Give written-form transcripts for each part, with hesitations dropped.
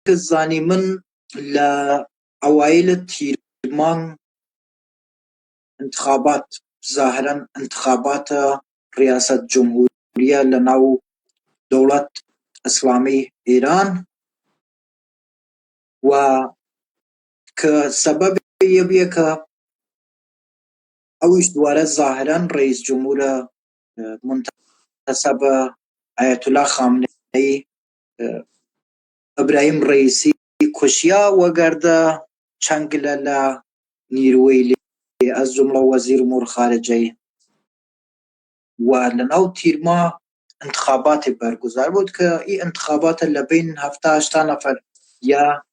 زانی من لأوائل تیرمان انتخابات ظاهرا انتخابات رئاسة جمهورية لناو دولة اسلامی ایران و كسبب يبيه اوش دواره ظاهرا رئيس جمهور منتسب آية الله خامنئي ابراهيم رئيسي كوشيا وقرد چنگل نیروی از جمله وزیر امور خارجه و لناو تیرما انتخابات برگزار بود که این انتخابات لبین 17 نفر یا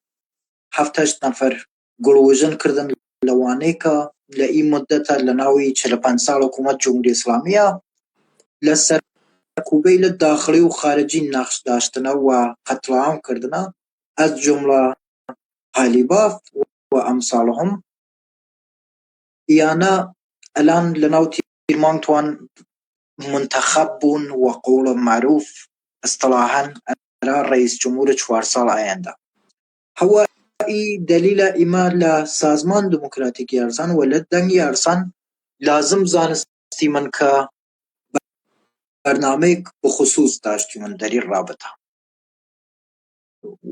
7 نفر گلووژن کردن لوانه که لئی مدت لناوی 45 سال حکومت جمهوری اسلامیه لسر کوبیل داخلی و خارجی نقش داشتن و قتل عام کردن از جمله قالیباف و امثالهم. یانا الان لناو تیرمان توان منتخب بون وقول معروف اصطلاحا رئيس جمهور 4 سال آینده. هو ای دلیل ایما لسازمان دموکراتیکی ارسان ولد دنگی ارسان لازم زانستی من که برنامه بخصوص داشتی من در این رابطه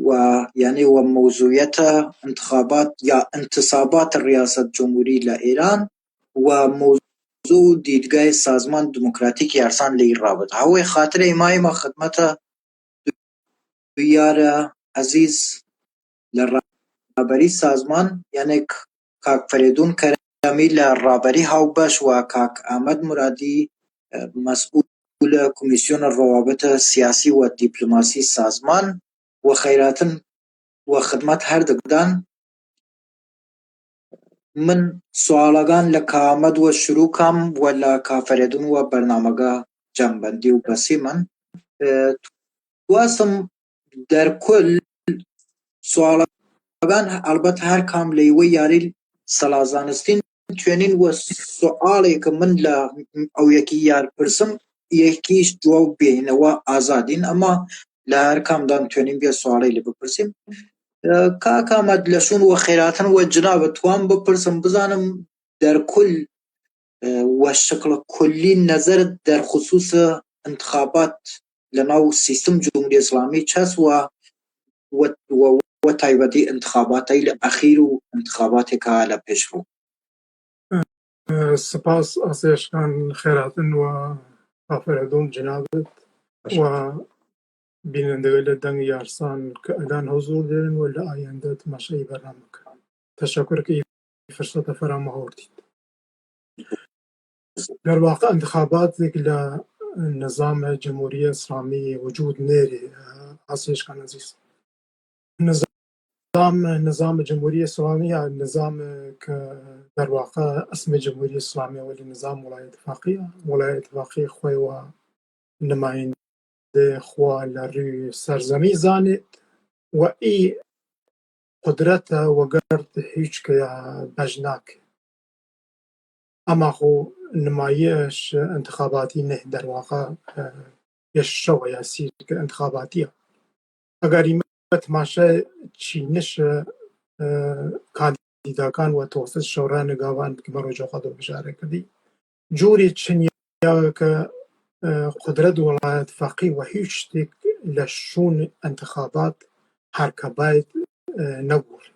و یعنی و موضوعیت انتخابات یا انتصابات ریاست جمهوری لإيران و موضوع دیدگاه سازمان دموکراتیکی ارسان لئی رابطه. هو خاطر ایمای ما خدمت بیار عزیز لرابری سازمان یعنی کاک فریدون کرمی لرابری هاوبش و کاک احمد مرادی مسئول کمیسیون روابط سیاسی و دیپلماسی سازمان و خیراتن و خدمت هر دگدان من سوالگان لکامد و شروع کم و لکافریدون و برنامه جنبندی و بسی من تواسم در کل سوالگان البته هر کام لیوی یاری سلازانستین توانین و سوالی که من او یکی یار پرسم یکیش جواب بین و آزادین اما لهر کام دان توانین بیا سوالی لی بپرسیم کاکا مدلشون و خیراتن و جناب توان بپرسم بزانم در کل و شکل کلی نظر در خصوص انتخابات لناو سیستم جمهوری اسلامی چس و تایبتی انتخابات الاخیر و انتخابات که حالا پیش رو. سپاس آسیشکان خیراتن و آفریدون جنابت و بینندگان دنگ یارسان که الان حضور دارن ولی آینده تماشای برنامه کنن. تشکر که این فرصت فراهم آوردید. در واقع انتخابات که لنظام جمهوری اسلامی وجود نیره آسیشکان عزیز. نظام جمهوری اسلامی نظام که در واقع اسم جمهوری اسلامی ولی نظام ولایت اتفاقی خوی و نماینده خوا لروی سرزمی زانید و ای قدرت و گرد هیچ که بجناک اما خو نمایش انتخاباتی نه در واقع یشو یا سیر که انتخاباتی اگر این تماشا چینش کاندیداکان و توسط شورای نگهبان که بروجا خود بشاره کردی جوری چنیا که قدرت ولایت فقی و هیچ تک لشون انتخابات هر که باید نگور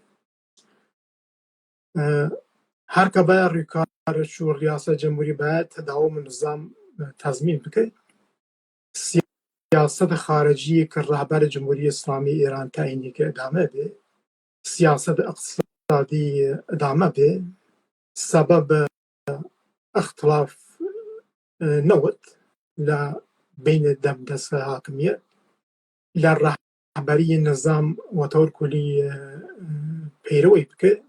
هر که باید ریکار شو ریاست جمهوری باید تداوم نظام تضمین بکه سیاست خارجی که رهبر جمهوری اسلامی ایران تعیینی که ادامه ده سیاست اقتصادی ادامه ده سبب اختلاف نوت لبين دم دست حاکمیت لرهبری نظام و طور کلی پیروی بکه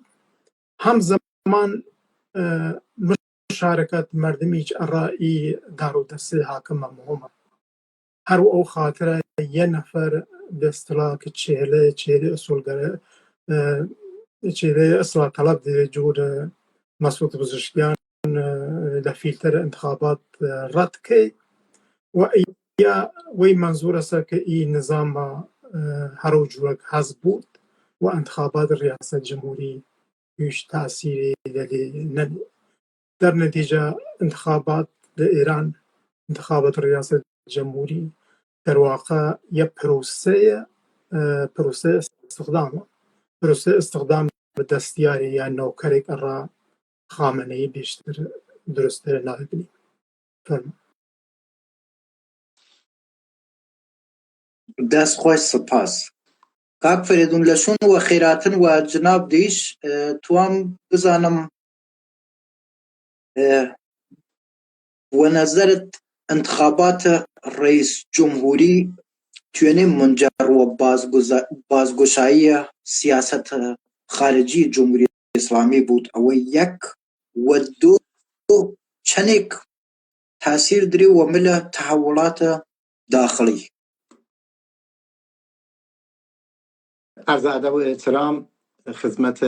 همزمان مشارکت مردمی رأی دارو دست حاکم مهمه هر او خاطر یه نفر به اصطلاح که چهره اصولگره چهره اصلاح طلب ده جور مسعود پزشکیان لفیلتر انتخابات رد که و منظور است که این نظام هەرو جووەک حەزب بود و انتخابات ریاست جمهوری هیچ تأثیری لێ نەبوو. در نتیجة انتخابات لإيران انتخابات رئاسة جمهوري در واقع یه پروسه استخدام دستیاری یا نوکرێک ئەڕا خامنەی بیشتر درستتر نابنی. دەست خۆش سپاس. کاک فریدون لە شوون و خێراتن و جناب دیش توام بزانم ونظرت انتخابات رئیس جمهوری توێنێ منجر و بازگشایی سیاست خارجی جمهوری اسلامی بود ئەوەی یەک و دوو چەندێک تاثیر دری و ملە تحولات داخلی. عرض ادب و احترام خدمت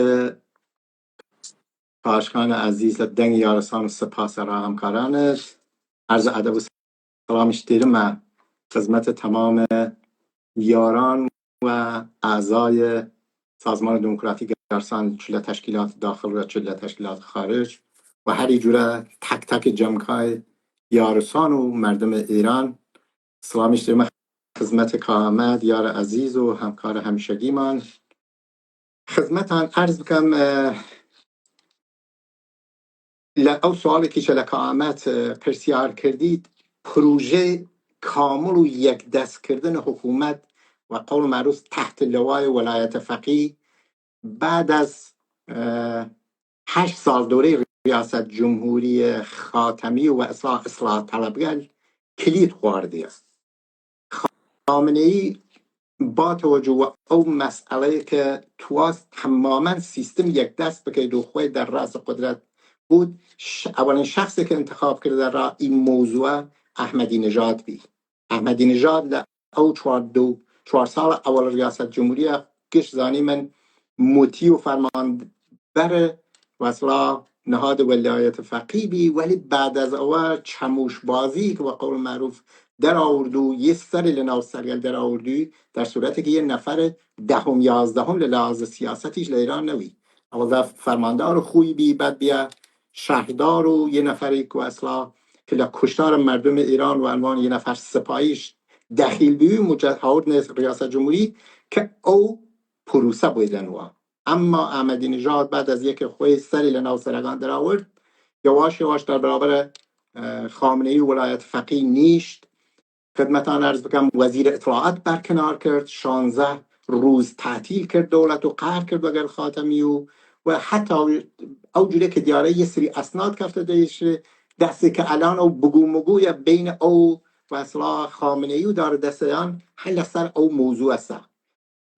پاشخان عزیز دنگ یارسان و سپاس را همکارانش. عرض ادب و سلامش دیرم خدمت تمام یاران و اعضای سازمان دموکراتیک ارسان، چه تشکیلات داخل و چه تشکیلات خارج و هر جوره تک تک جمعای یارسان و مردم ایران. سلامش دیرم خدمت کامد یار عزیز و همکار همیشگی من. خدمتان عرض بکم او سوالی که لکامت پرسیار کردید، پروژه کامل و یک دست کردن حکومت و قول معروف تحت لوای ولایت فقیه بعد از 8 سال دوره ریاست جمهوری خاتمی و اصلاح طلبگر کلید خورده است. خامنه ای با توجه و او مسئله که تواست تماما سیستم یک دست بکید و خوی در رأس قدرت بود، اولین شخصی که انتخاب کرده در را این موضوع احمدی نژاد بی. احمدی نژاد او 4 سال اول ریاست جمهوری کش زانی من موتی و فرمان بر وصلا نهاد ولایت فقیه بی، ولی بعد از اول چموش بازی که با قول معروف در آوردو یه سری لناو سریال در آوردوی، در صورتی که یه نفر 10-11 لحاظ سیاستیش لیران نوی. اول فرماندار خوی بی، بعد بیا شهردار و یه نفری که اصلا که لکشتار مردم ایران و عنوان یه نفر سپاهیش دخیل بیوی مجهد ریاست جمهوری که او پروسه بودن و اما احمدی نژاد بعد از یک خوی سری لناو سرگان در آورد، یواش یواش در برابر خامنه ای ولایت فقیه نیشت. خدمتان عرض بکنم وزیر اطلاعات برکنار کرد، 16 روز تعطیل کرد دولت و قهر کرد وگر خاتمی و حتی او جوری که دیاره یه سری اسناد کفته دیش دستی که الان او بگو مگوی بین او و اصلاح خامنه ای داره دستیان حل سر او موضوع است.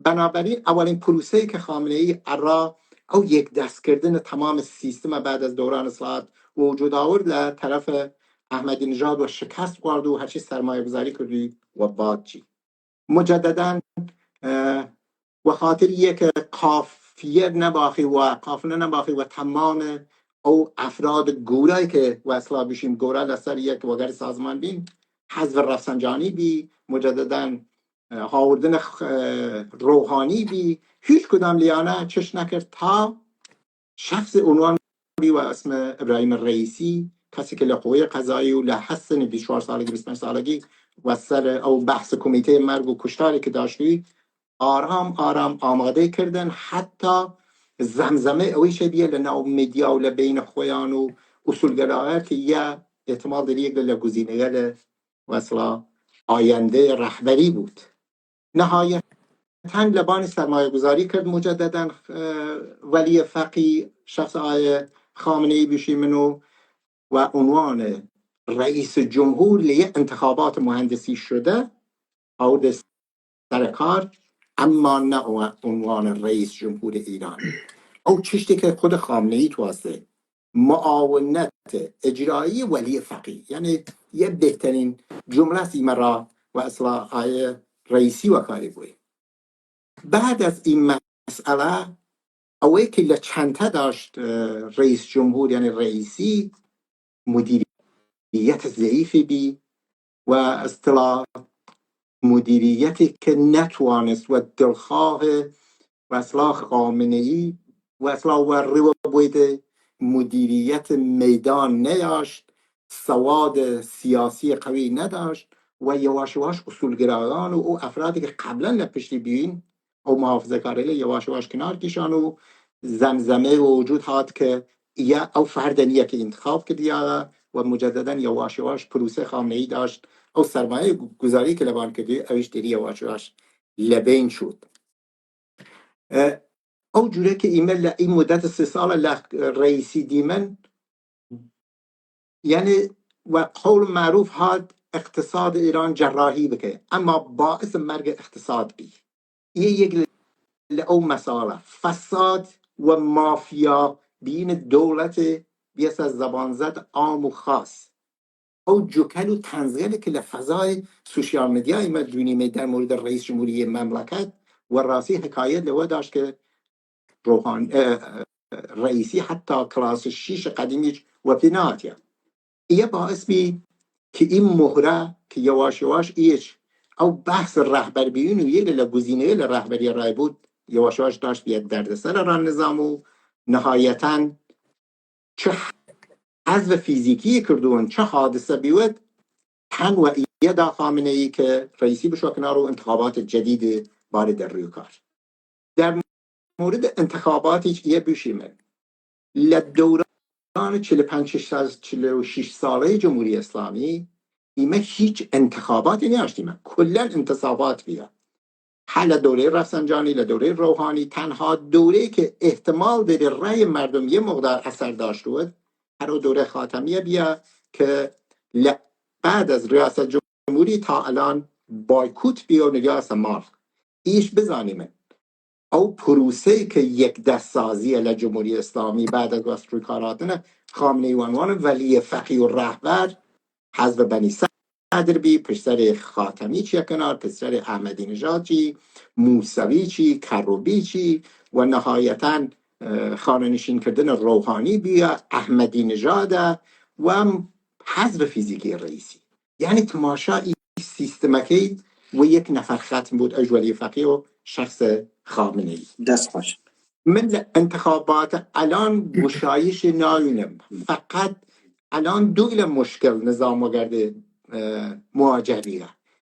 بنابراین اولین پروسه‌ای که خامنه ای ارا او یک دست کردن تمام سیستم بعد از دوران اصلاحات وجود آورد ل طرف احمدی نژاد و شکست خورد و هرچی سرمایه گذاری کردی و بعد چی مجددا و خاطر یک قافیه نباخی و قافله نباخی و تمام او افراد گورایی که و اصلا بشیم گورا لسر یک وگر سازمان بین حزب رفسنجانی بی، مجددا هاوردن روحانی بی، هیچ کدام لیانه چش نکرد تا شخص عنوان بی و اسم ابراهیم رئیسی، کسی که لقوه قضایی و لحسن 24 سالگی 25 سالگی و سر او بحث کمیته مرگ و کشتاری که داشتی آرام آرام آماده کردن، حتی زمزمه اویش بیه لناو میدیا و لبین خویان و اصولگرایه که یه احتمال داری یک لگوزینه وصلا آینده رهبری بود. نهایتا لبان سرمایه گذاری کرد مجددا ولی فقیه شخص آی خامنه ای بشی منو و عنوان رئیس جمهور لیه انتخابات مهندسی شده آورد سر کار، اما نه عنوان رئیس جمهور ایران. او چشتی که خود خامنه ای تواسته معاونت اجرایی ولی فقیه، یعنی یه بهترین جمله سی مرا و اصلا آی رئیسی و کاری بوی. بعد از این مسئله اوی که لچنته داشت رئیس جمهور یعنی رئیسی مدیریت ضعیفی بی و اصطلاح مدیریتی که نتوانست و دلخواه و اصلا خامنه‌ای و اصلا وری بوده مدیریت میدان نداشت، سواد سیاسی قوی نداشت و یواش یواش اصولگرایان و او افرادی که قبلا لپشتی بیین او محافظه کاری یواش یواش کنار کشان و زمزمه و وجود هات که یا او فردنیه که انتخاب کردیا و مجددا یواش یواش پروسه خامنه‌ای داشت او سرمایه گذاری که لبان کردی اوش دیری یواش یواش لبین شد. او جوره که ایمل این مدت 3 سال رئیسی دیمن یعنی و قول معروف هاد اقتصاد ایران جراحی بکه اما باعث مرگ اقتصاد بی یک او مسئله فساد و مافیا بین دولت بیس از زبان زد عام و خاص او جوکل و تنزیل که لفظای سوشیال میدیا ایمه دونیمه در مورد رئیس جمهوری مملکت و راسی حکایت لو داشت که روحان رئیسی حتی کلاس 6 قدیمیش و پیناتیا ایه باعث بی که این مهره که یواش یواش ایش او بحث رهبر بیون و یه لگزینه رهبری رای بود یواش یواش داشت بیاد دردسر را نظام و نهایتاً چه حذف فیزیکی کردون چه حادثه بیود تن و ایه دا خامنه ای که رئیسی بشو کنار و انتخابات جدید بار در روی کار. در مورد انتخاباتی ایه بشیمه لدوران 45-46 ساله جمهوری اسلامی ایمه هیچ انتخاباتی نداشتیم، کلا انتصابات بیا حل دوره رفسنجانی لدوره روحانی تنها دوره که احتمال داره رای مردم یه مقدار اثر داشت بود هر دوره خاتمیه بیا که بعد از ریاست جمهوری تا الان بایکوت بیا نگاه سمار ایش بزانیم او پروسه که یک دست سازی لجمهوری اسلامی بعد از وصل کاراتنه خامنه‌ای عنوان ولی فقیه و رهبر حزب بنی صدر بی پسر خاتمی چی کنار پسر احمدی نژاد چی موسوی چی کروبی چی و نهایتاً خانه نشین کردن روحانی بیا احمدی نژاد و حزب فیزیکی رئیسی یعنی تماشا سیستمکی و یک نفر ختم بود از ولی فقیه و شخص خامنه‌ای. دست خوش من انتخابات الان گشایش ناینم فقط الان دو مشکل نظام وگرده مواجهیه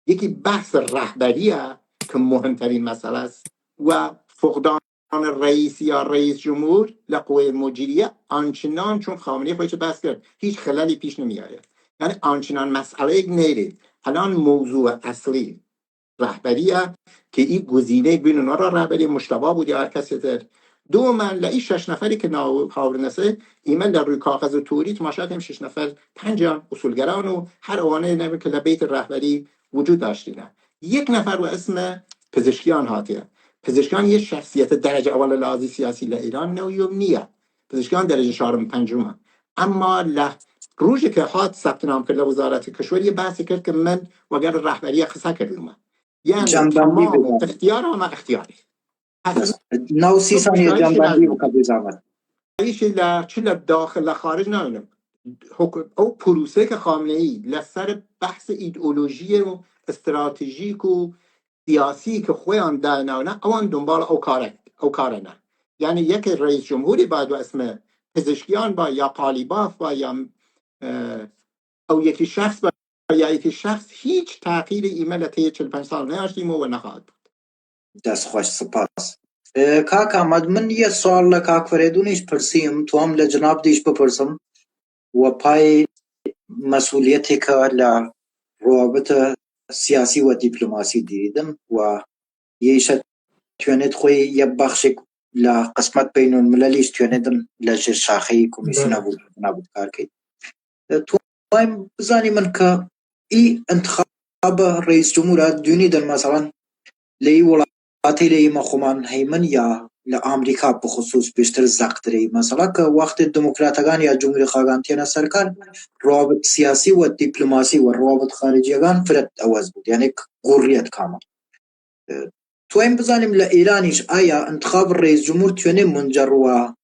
یکی بحث رهبریه که مهمترین مسئله است و فقدان رئیس یا رئیس جمهور لقوه مجریه آنچنان چون خامنه‌ای خودش بحث کرد هیچ خلالی پیش نمیآید یعنی آنچنان مسئله نیست الان موضوع اصلی رهبریه که این گزینه بین اونا را رهبری مشتبه بود یا هر کسی در دو من لئی 6 نفری که خاورنسه ایمن در روی کاغذ توری تماشا کنیم 6 نفر 5 اصولگران و هر آوانه نمی که لبیت رهبری وجود داشتینه یک نفر و اسم پزشکیان هاتیه پزشکیان یه شخصیت درجه اول لحاظی سیاسی لایران نویوم نیه پزشکیان درجه 4 و 5 اما روزی که هات ثبت نام کرد وزارت کشور یه بحثی کرد که من وگر رهبری خصا کردم یعنی تمام اختیار هم اختیاری نو 30 ثانیه جنبندی بکنید زحمت ایش چه داخل خارج نمونم او پروسه که خامنه‌ای لسر بحث ایدئولوژی و استراتژیک و سیاسی که خویان دانه اوان دنبال او کارنه یعنی یک رئیس جمهوری باید و اسم پزشکیان با یا قالیباف با یا او یکی شخص با یا یکی شخص هیچ تغییر ایمل طی 45 سال نداشتیم و نخواهد بود. دست خوش سپاس کاک احمد من یه سوال لکاک فریدونیش پرسیم تو هم لجناب دیش بپرسم و پای مسئولیتی که لروابط سیاسی و دیپلماسی دیدم و یه توانید خوی یه بخش لقسمت بین المللیش توانیدم لجه شاخی کمیسیون نبود کار کید تو هم بزانی من که ای انتخاب رئیس جمهور دونی در مثلا لی ولاتی لی مخومان هیمن یا لامریکا بخصوص بیشتر زقدری مثلا که وقت دموکراتگان یا جمهوری خواگانتیان سرکار روابط سیاسی و دیپلماسی و روابط خارجیگان فرد اواز بود یعنی قوریت کامل تو هم بزنیم لإيرانيش آیا انتخاب رئیس جمهور توانه منجر و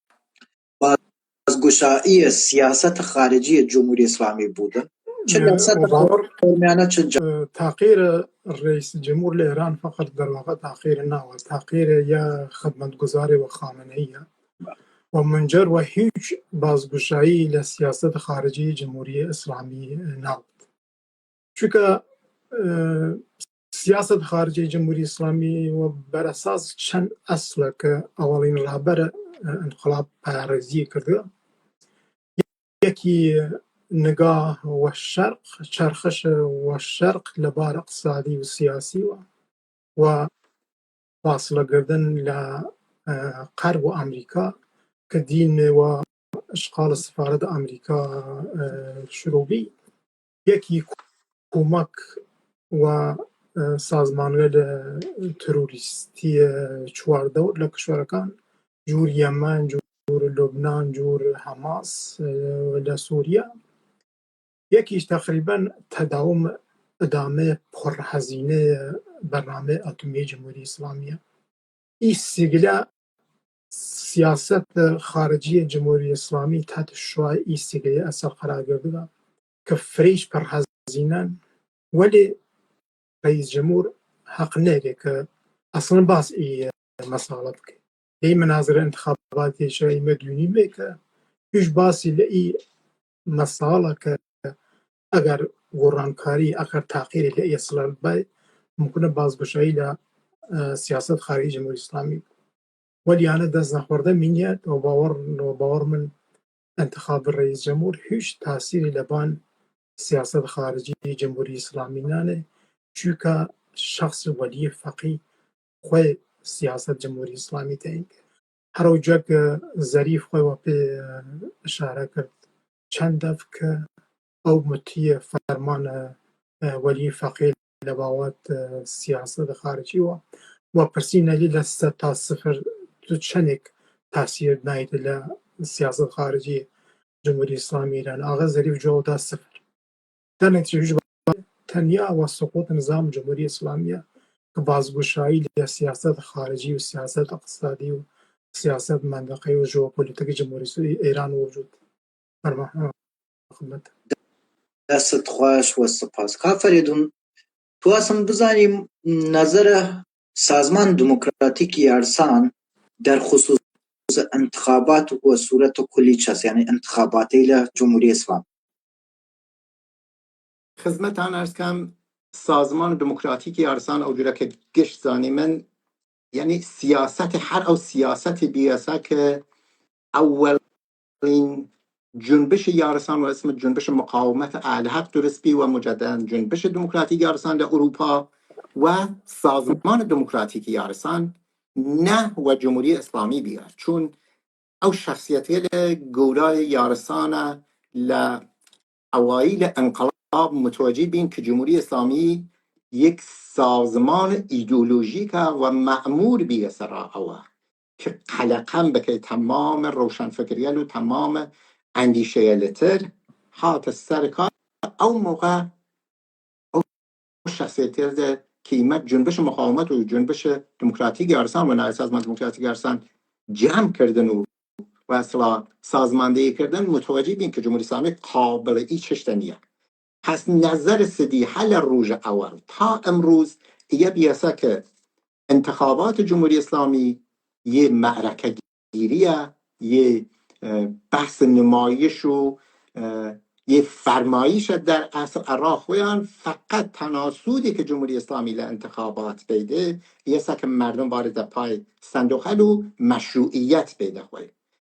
بازگشایی سیاست خارجی جمهوری اسلامی بوده؟ چه درصد وباور میانه چه تغییر رئیس جمهور ایران فقط در واقع تغییر نه و تغییر یا خدمتگزاری و خامنه‌ای و منجر و هیچ بازگشایی لسیاست خارجی جمهوری اسلامی نبود. چونکه سیاست خارجی جمهوری اسلامی و بر اساس چند اصل که اولین رهبر انقلاب پایه‌ریزی کرده، یکی نگاه و شرق، چرخش و شرق لبار اقتصادی و سیاسی و فاصله گردن لغرب و امریکا که دین و اشغال سفارت امریکا شروعی، یکی کمک و سازمانهای تروریستی چوارده لکشورکان جور یمن، جور لبنان، جور حماس و سوریه، یکیش تقریبا تداوم ادامه پرهزینه برنامه اتمی جمهوری اسلامی. این سیگله سیاست خارجی جمهوری اسلامی تحت شعاع این سیگله اثر قرار گرفته که فریش پرهزینه، ولی رئیس جمهور حق نداره که اصلا باز این مسئله بکن. این مناظر انتخاباتی شایی مدیونی میکه هیچ باسی لئی مسئله که اگر ورانکاری اگر تغییر لئی اصلاح باید ممکنه بازگشایی سیاست خارجی جمهوری اسلامی، ولی آنها دست نخورده مینید و باور من انتخاب رئیس جمهور هیچ تأثیری لبان سیاست خارجی جمهوری اسلامی نانه، چونکه شخص ولی فقی خواه سیاست جمهوری اسلامی تینگ. هر وجه که ظریف خواه و پی اشاره کرد چند دفع که او مطیع فرمان ولی فقی لباوت سیاست خارجی و پرسی نلی لسته تا صفر تو چنک تاثیر ناید سیاست خارجی جمهوری اسلامی ایران. آغا ظریف جو دا صفر. در نتیجه تنیا و سقوط نظام جمهوری اسلامی که بازگشایی سیاست خارجی و سیاست اقتصادی و سیاست منطقی و ژئوپلیتیک جمهوری ایران وجود. خدمت دست خوش و سپاس. کافریدون تو اصلا بزنیم نظر سازمان دموکراتیک ارسان در خصوص انتخابات و صورت کلی چست، یعنی انتخاباتی جمهوری اسلام. خدمتان ارز کم سازمان دموکراتیک ارسان او جوره که گشت زانی من یعنی سیاست هر او سیاست بیاسا که اولین جنبش یارسان و اسم جنبش مقاومت اهل حق درست بی و مجددا جنبش دموکراتیک یارسان در اروپا و سازمان دموکراتیک یارسان نه و جمهوری اسلامی بیاد، چون او شخصیتی گورای یارسان اوایل انقلاب متوجه بین که جمهوری اسلامی یک سازمان ایدئولوژیک و معمور بیه سرا اوه که قلقم بکه تمام روشنفکریل و تمام اندیشه لتر هات سرکار او موقع او شخصیتی ده که ایمت جنبش مقاومت و جنبش دموکراتیک ارسان و نای سازمان دموکراتیک ارسان جمع کردن و اصلا سازماندهی کردن، متوجه بین که جمهوری اسلامی قابل ای چشتنیه. پس نظر سدی حل روز اول تا امروز یه بیاسه که انتخابات جمهوری اسلامی یه معرکه گیریه، یه بحث نمایش و یه فرمایش در اصل اراخویان فقط تناسودی که جمهوری اسلامی لانتخابات بیده یه که مردم وارد پای صندوق هلو مشروعیت بیده خواه،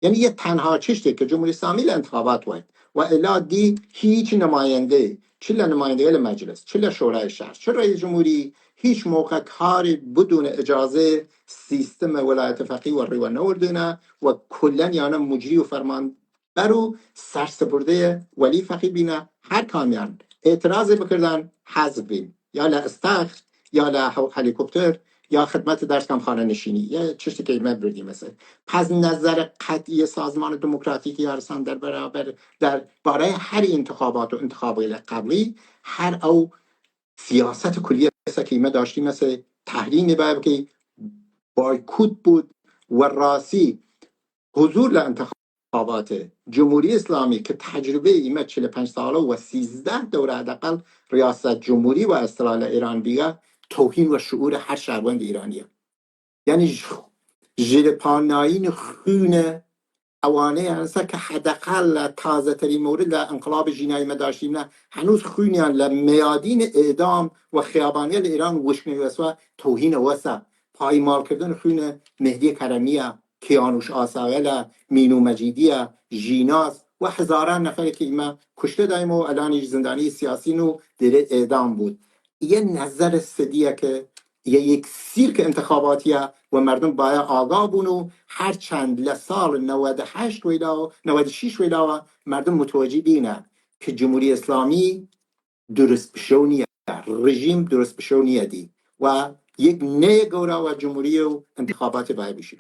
یعنی یه تنها چشته که جمهوری اسلامی لانتخابات وید و الا دی هیچ نماینده چه نماینده مجلس چه شورای شهر چه رئیس جمهوری هیچ موقع کاری بدون اجازه سیستم ولایت فقیه و ریوان نوردنه و کلن یعنی مجری و فرمان برو سرسپرده ولی فقیه بینه. هر کامیان اعتراض بکردن حذف بین یا لاستخر یا هلیکوپتر یا خدمت درس کم خانه نشینی یه چیزی که ایمه بردیم مثل. پس نظر قطعی سازمان دموکراتیک ارسان در برابر در برای هر انتخابات و انتخابات قبلی هر او سیاست کلی که ایمه داشتیم مثل تحریم باید که بایکوت بود و راسی حضور لانتخابات انتخابات جمهوری اسلامی که تجربه ایمه 45 ساله و 13 دوره حداقل ریاست جمهوری و استقلال ایران بیگه توهین و شعور هر شهروند ایرانیه. یعنی زیر پاناین خون اوانه هسته که حداقل تازه ترین مورد انقلاب جنایی ما داشتیم نه هنوز خونیان لمیادین اعدام و خیابانی ایران وشمی وسوا توهین وسا پایمال کردن خون مهدی کرمیه، کیانوش آسایل، مینو مجیدیه، جیناس و هزاران نفر که ایما کشته دایم و الان زندانی سیاسی نو در اعدام بود. یه نظر سدیه که یک سیرک انتخاباتیه و مردم باید آگاه بونو هر چند لسال 98 ویلا و 96 ویلا و مردم متوجه بینه که جمهوری اسلامی درست بشونیه، رژیم درست بشونیه دی و یک نه گورا و جمهوری و انتخابات باید بشید.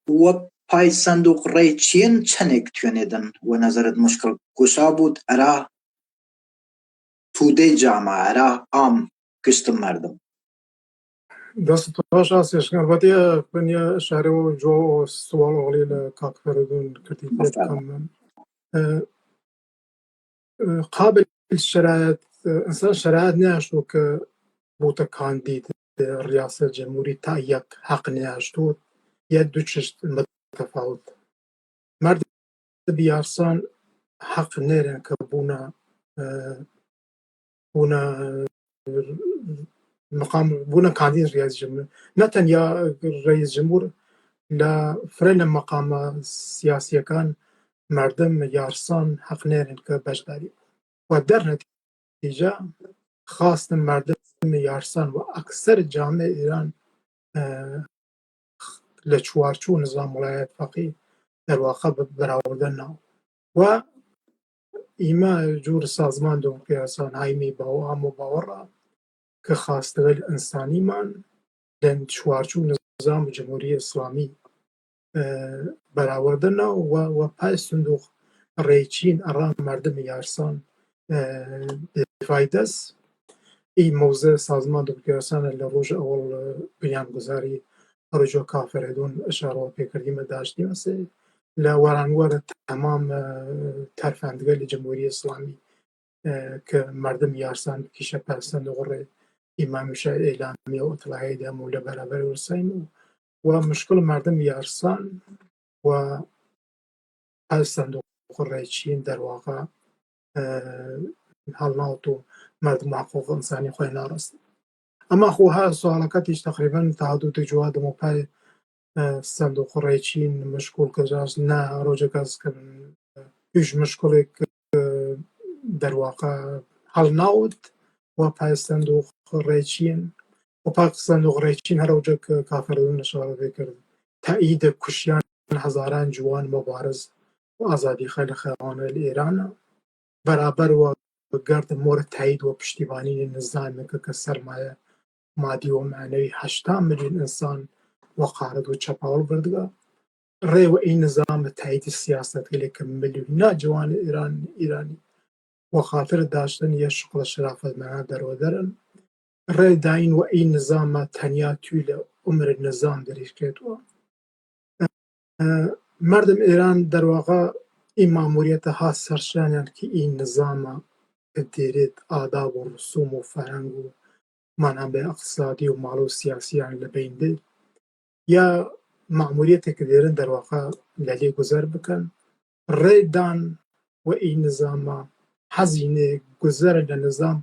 و پای صندوق ڕێی چین چەندێک توێنێدن و نظرت مشکل گوشا بود ئەرا توودەی جامە ئەرا ئام گشتم مردم دەست باش ئاسێشکار بەدێ بنیە شارەوە جۆ سوال ئۆڵی لە کاکفەردون کردی پێ بکەم من قابل شرایط ئەسا شرایط ناشتو کە بوتە کاندید ریاست جمهوری تا یەک حەق ناشتوت یە دوو چشت متفاوت مرد بیارسان حەق نێرن کە بوونە کاندید ریاست جمهوری نە تەنیا ڕئیس جمهور لە فرە لە مەقامە سیاسیەکان مردم یارسان حەق نێرن کە بەشداری و دەرنەتیجە خواستن مردم یارسان و ئەکسەر جامعە ئێران لە چوارچوو نظام وڵایەت فەقیه دەرواقە بەراوردە ناو و ئیمە جوور سازمان دۆکیاسان هایمی ئام و باوەڕە کە خواستەوەی ئینسانیمان لە چوارچوو نظام جمهوری ئیسلامی بەراوردە ناو و پای سندوق ڕێی چین ئەڕا مردم یارسان بێفایدەست ئی مەوزە سازمان دۆکیاسانە لە ڕۆژە ئەوڵ بنیانگوزاری ڕۆژۆ کافرێدون ئەشارەوە پێکردیمە داشتیمە سێ لە وەرانوەرە تەمام تەرفەندگەلی جمهوری ئیسلامی کە مردم یارسان کیشە پای سندوق ڕێ ئیمامیشە ئێلامیە و ئەتڵایەی دەموو لە بەرابەر وەرسین و مشکل مردم یارسان و پای صندوق ڕێی چین دەرواقە هەڵناوت و مردم حقوق ئینسانی خۆی ناڕست ئەما خۆها سوالەکەتیش تقریبەن تا حدودێک جوادم و پای صندوق ڕێی چین مشکل کەجاش نا ڕۆژەکەسکردن هیچ مشکلێک دەرواقە هەڵناوت و پای صندوق ڕێی چین و پای صندوق ڕێی چین هەرەوجە کافرێدون ئەشارە پێکرد تایید کوشیان هەزاران جوان مەبارز و ئازادی خەی لە خێوانە لە ئێرانە بەرابەر و گرد مورد تایید و پشتیبانی نظامێکە کە سەرمایە مادی و معنەوی 80 ملیۆن ئینسان وەقارەت و چەپاوەڵ بردگە ڕێوە ئەی نظامە تاییدی سیاسەتگەلێکە ملیۆنا جوانی ئیرانی وەخاتر داشتن یە شقڵە شرافەتمەنە دەرەوەدەرن ڕێ داین و ئەی نظامە تەنیا توی لە عمر نظام دەریشکێتوە مردم ئێران دەرواقە ئی ماموریەتە ها سەرشانیان کە ئی نظامە کە دێرێت ئاداب و ڕسوم و فەرهەنگ و مانابێ ئەقتصادی و ماڵ و سیاسیان لەبین بێت یا ماموریەتێک کە دێرن دەرواقە لە لێ گوزەر بکەن ڕێدان و ئی نظامە حەزینێ گوزەرە لە نظام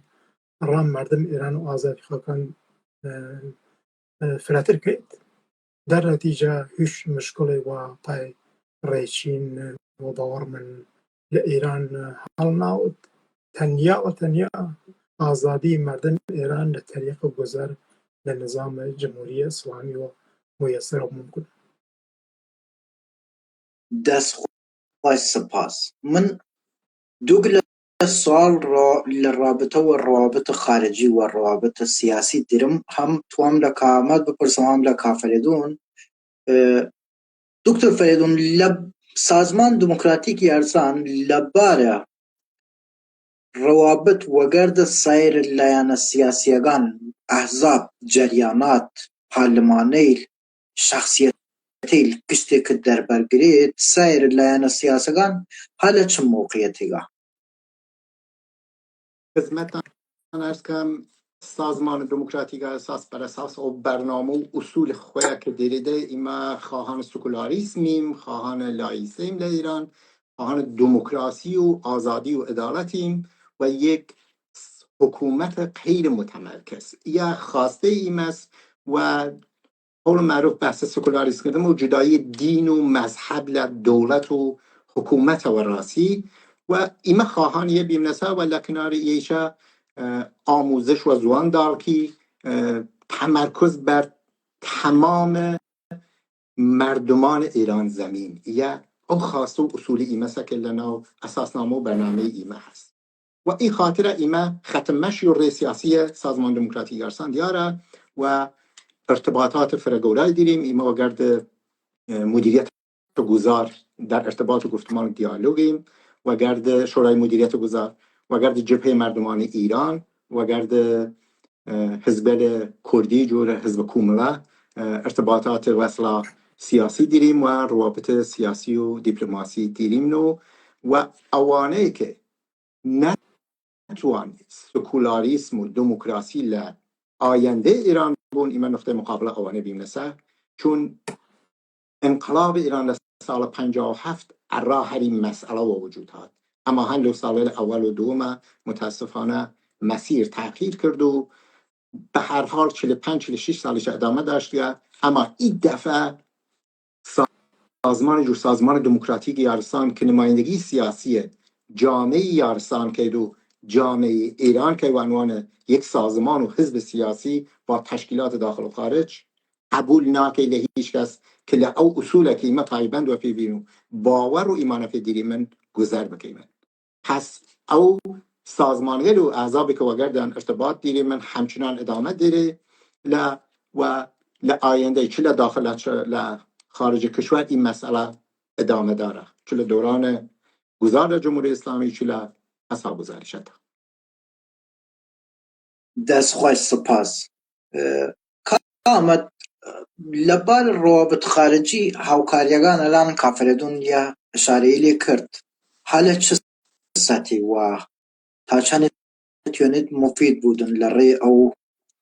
ڕام مردم ئێران و ئازادی خەکان فراتر کەیت دەرنەتیجە هیچ مشکڵێ و پای ڕێی چین و باوەڕ من لە ئێران هەڵناوت تەنیا ئازادی مردم ئێران لە تەریقە گوزەر لە نظام جمهوری ئیسلامی و مۆیەسەر و ممکن دەستخوای سپاس من دوو سوال لە رابطە و ڕوابط خارجی و ڕوابط سیاسی درم هەم توام لە کامەت بپرسم هەم لە کافرێدون دکتۆر فەریدون لە سازمان دموکراتیکی ئەرزان لەبارە ڕوابط وەگەردە سایر لایەنە سیاسیەکان ئەحزاب جەریانات پارلەمانەی شەخسیەت گشتێکت دەربەرگرێت سایر لایەنە سیاسەکان هەلە چ موقعیەتێکە؟ خدمتتان عرض کنم سازمان دموکراتیک اساس بر اساس او برنامه و اصول خواه که دیریده ایما خواهان سکولاریسمیم، خواهان لایسیم ایران، خواهان دموکراسی و آزادی و عدالتیم و یک حکومت غیر متمرکز یا خواسته ایم است و قول معروف بحث سکولاریسم کردن و جدایی دین و مذهب ل دولت و حکومت و راسی و ایمه خواهان یه بیمنسه و لکنار ایشا آموزش و زوان دار که تمرکز بر تمام مردمان ایران زمین یا او خاصه و اصول ایمه سکلنا اساسنامه و برنامه ایمه هست و این خاطر ایمه ختم مشی سیاسی سازمان دموکراتیک ارسان دیاره و ارتباطات فرگورای دیریم ایما و گرد مدیریت گذار در ارتباط و گفتمان و دیالوگیم و گرد شورای مدیریت گذار و گرد جبهه مردمان ایران و گرد حزب کردی جور حزب کومله ارتباطات وصله سیاسی دیریم و روابط سیاسی و دیپلماسی دیریم نو و اوانه که نتوان سکولاریسم و دموکراسی ل آینده ایران بون ایمان نقطه مقابله اوانه بیمنسه چون انقلاب ایران سال 57 راه هر این مسئله و وجود هات اما هم سال اول و دوم متاسفانه مسیر تغییر کرد و به هر حال 45-46 سالش ادامه داشت اما این دفعه سازمان دموکراتیک یارسان که نمایندگی سیاسی جامعه یارسان که دو جامعه ایران که عنوان یک سازمان و حزب سیاسی با تشکیلات داخل و خارج قبول ناکه هیچ کس که لعو اصول که ایمه طایبند و پیوینو باور و ایمان پیدیری من گذر بکیمن پس او سازمانگل و اعضابی که وگردن ارتباط دیری من همچنان ادامه دیره و لآینده چه داخل چه خارج کشور این مسئله ادامه داره چه دوران گذار جمهوری اسلامی چه اصحاب گزارشت دەستخوای سپاس کامەت لەبار ڕۆبت خارجی هاوکاریەکان ئەلان کافرێدون یا شارەی لێ کرد هەلە چ سەتی و تا چەند توێنێت مفید بوودن لە ڕێ ئەو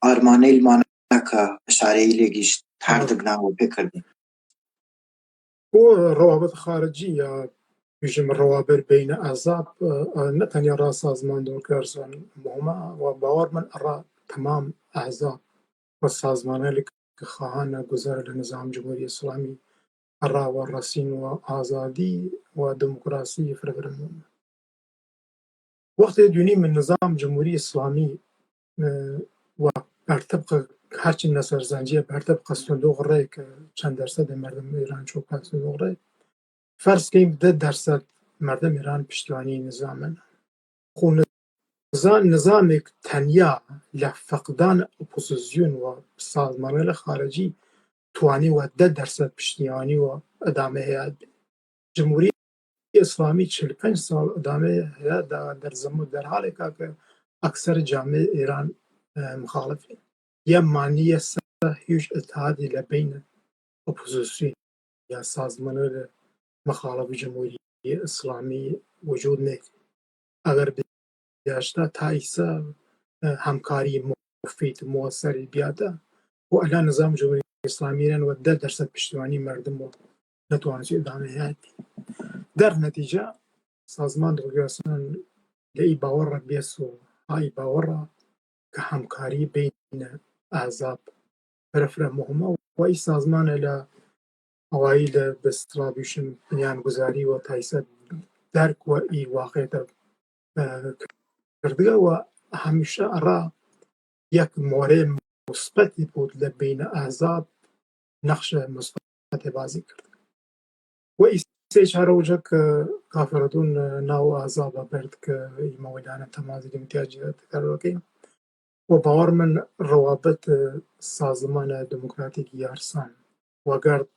ئارمانەی لمانە کە شارەی لێگیشت هەردەگناوە پێکردین بۆ ڕەوابەت خارجی یا بژم ڕەوابەر بینە ئازاب نەتەنیا ڕا سازمان دۆکارسان مهمە و باوەڕ من ئەڕا تەمام ئازاب و سازمانە کە خواهانە گوزەر لە نظام جمهوری ئیسلامی ئەڕاوە ڕەسین و ئازادی و دموکراسی فرەبرن وەختێ دوێنی من نظام جمهوری ئیسلامی و بەرتەبقە هەرچی نەسەرزانجیە بەرتەبقە سندوق ڕێ کە چەند دەرسەدە مردم ایران چۆپات سندوق ڕێ فرض كيم 10% مردم إيران پشتواني نظامنا خو نظامك تنيا لفقدان أوبوزيسيون وسازمان الخارجي تواني و 10% پشتواني وإدامة هياد جمهورية إسلامي 45 سال إدامة هياد در زمود در حالي که أكثر جامعة إيران مخالفين يمانية هيوش اتحادي لبين أوبوزيسيون يا سازمان مخالف جمهوری اسلامی وجود نیست اگر بیاشتا تایسا همکاری مفید موثری بیاده و الان نظام جمهوری اسلامی و 10% پشتوانی مردم و نتوانست ادامه هیادی در نتیجه سازمان دموکراسی لی باور بیس و های باور که همکاری بین احزاب فرفره مهمه و ای سازمان الى اوایل بسترابیشن بنیانگذاری و تایسد درک و ای واقعیت کرده و همیشه را یک مورد مثبتی بود لبین احزاب نقش مثبت بازی کرد و ای سه چهار وجه که کافردون ناو احزاب برد که ای مویدان تمازی امتیاج تکرر کردیم و باور من روابط سازمان دموکراتیک یارسان و گرد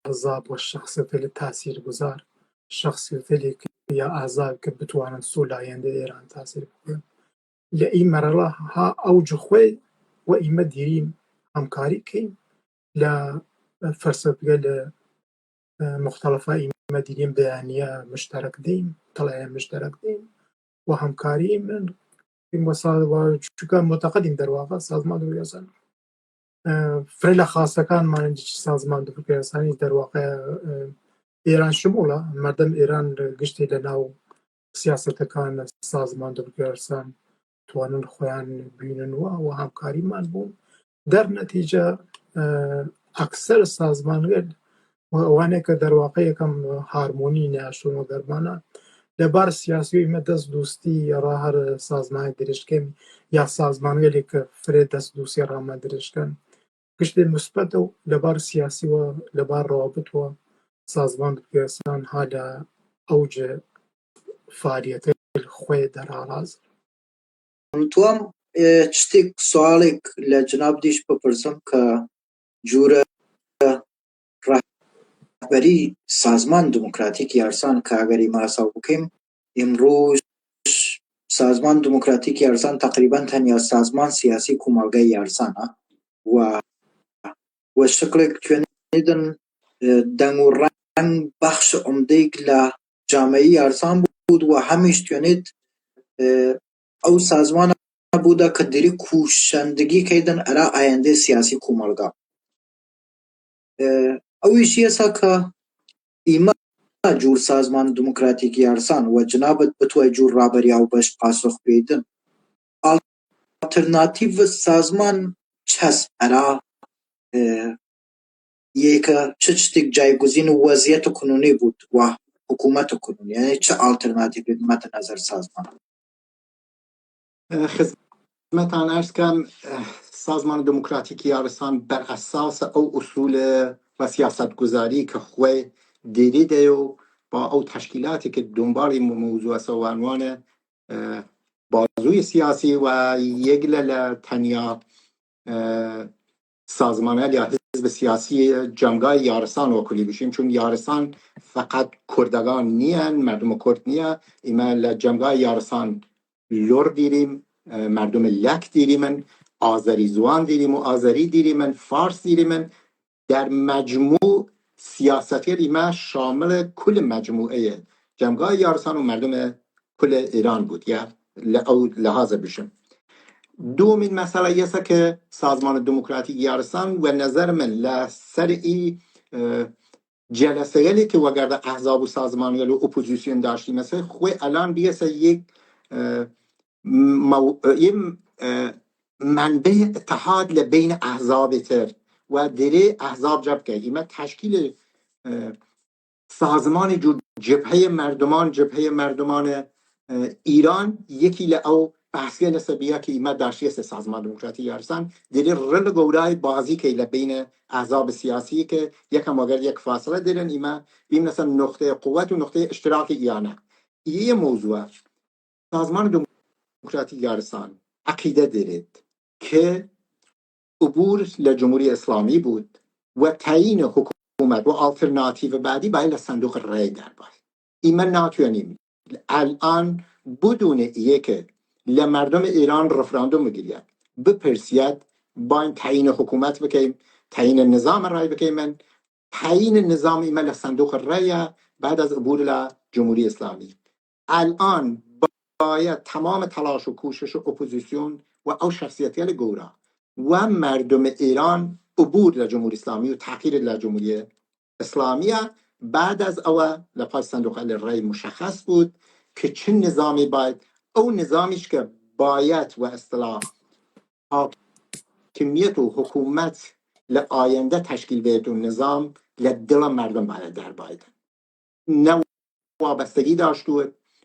احزاب و شخصیت تاثیر گذار شخصیت یا احزاب که بتوانند سول آینده ایران تاثیر بکنند لئی مرحله ها اوج خوی و ایمه دیریم همکاری کیم فلسفة مختلفة إيما دينين بيانية مشترك دين طلع مشترك دين وهمكاري من وشكا متقدم در واقع سازمان دولت انسان فريلا خاصة كان ما عندش سازمان دولت انسانی در واقع ایران شموله مردم ایران گشتی لناو سیاست کان سازمان دولت انسان توانن خوان بینن و همکاری من بون در نتیجه اکثر سازمان وانه که در واقع کم هارمونی نشون و درمانه لبار سیاسی و دست دوستی یا هر سازمان درشکن یا سازمانی که فرد دست دوستی را ما درشکن کشته مثبت و لبار سیاسی و لبار روابط و سازمان پیاسان حالا اوج فعالیت خوی در آراز. توام چتیک سوالک لجناب دیش بپرسم که جور رهبری سازمان دموکراتیک ارسان که اگری ما حساب بکنیم امروز سازمان دموکراتیک ارسان تقریبا تنیا سازمان سیاسی کمالگاه ارسان و شکل کنیدن دنگ و رنگ بخش عمده لجامعه ارسان بود و همیش کنید او سازمان بوده که دری کوشندگی کردن ارا آینده سیاسی کمالگاه اویش یسا که ایما جور سازمان دموکراتیک ارسان و جنابت بتوی جور رابری او بش پاسخ بیدن آلترناتیو سازمان چس ارا یک چشتک جایگزین وضعیت کنونی بود و حکومت کنونی یعنی چه آلترناتیو مد نظر سازمان خدمتان عرض کنم سازمان دموکراتیک ارسان بر اساس او اصول و سیاست گذاری که خوی دیده و با او تشکیلاتی که دنبال موضوع و عنوان بازوی سیاسی و یک تنیا سازمانه یا حزب سیاسی جمعگاه یارسان وکلی بشیم چون یارسان فقط کردگان نیان مردم کرد نیا ایما جمعگاه یارسان لور دیریم مردم لک دیریم آذری زوان دیریم و آذری دیریم فارس دیریم در مجموع سیاستی ایما شامل کل مجموعه جمعگاه یارسان و مردم کل ایران بود یا لحاظ بشیم دومین مسئله یسته که سازمان دموکراتیک یارسان و نظر من لسر ای جلسه گلی که وگرده احزاب و سازمان گلی و اپوزیسیون داشتی مثل خوی الان بیسته یک منبع اتحاد لبین احزاب تر و دره احزاب جب که ایمه تشکیل سازمان جو جبهه مردمان ایران یکی لعو بحثی نسبیه که ایمه داشتی سازمان دموکراتیک ارسان دلی رل گورای بازی که لبین احزاب سیاسی که یکم اگر یک فاصله دارن ایمه بیم مثلا نقطه قوت و نقطه اشتراک ایانه یه موضوع سازمان دموکراتیک ارسان عقیده دارید که عبور لجمهوری اسلامی بود و تعیین حکومت و آلترناتیو بعدی باید صندوق رای در باید ایمه ناتوانیم الان بدون یک لمردم ایران رفراندوم بگیرید بپرسید باید تعیین حکومت بکنیم تعیین نظام رای بکنیم تعیین نظام ایمه صندوق رای بعد از عبور لجمهوری اسلامی الان باید تمام تلاش و کوشش و اپوزیسیون و او شخصیتیال گورا و مردم ایران عبور لجمهوری اسلامی و تغییر لجمهوری اسلامی بعد از او لپاس صندوق رای مشخص بود که چه نظامی باید او نظامیش که باید و اصطلاح حاکمیت و حکومت لآینده تشکیل بید و نظام لدل مردم باید در باید نه وابستگی داشت و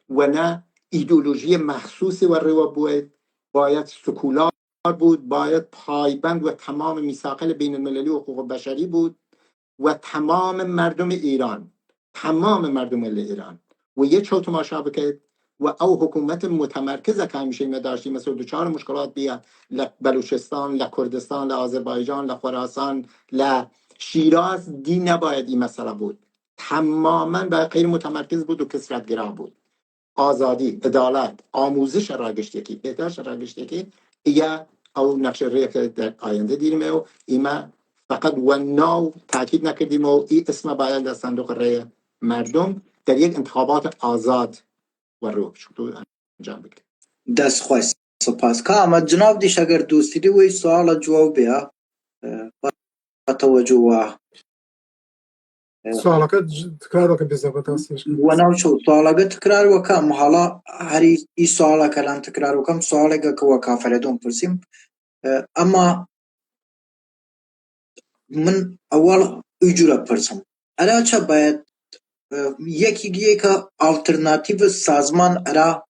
نه ایدئولوژی مخصوصی و روا بود باید سکولار بود باید پایبند و تمام میثاق بین المللی و حقوق بشری بود و تمام مردم ایران و یه چو تماشا بکید و او حکومت متمرکز که همیشه ایمه داشتی مثل دوچار مشکلات بیا لبلوچستان لکردستان لآذربایجان لخراسان لشیراز دی نباید این مسئله بود تماما به غیر متمرکز بود و کثرت‌گرا بود آزادی عدالت آموزش راگشتگی بهداشت راگشتگی یا او نقشه ریه که در آینده دیریم و ایمه فقط فقط و ناو تاکید نکردیم و این اسم باید در صندوق رای مردم در یک انتخابات آزاد و روح شد انجام بگیرد. دست خواست سپاس که اما جناب دیش اگر دوستی دی وی سوال جواب بیا با توجه و سوالك تكرارك بزبط أصيش ونام شو سوالك تكرار وكم حالا هری ای سوالك الان تكرار وكم سوالك که وكافردون پرسیم اما من اول اجوره پرسم ارا چه باید یکی گیه که آلترناتیو سازمان ارا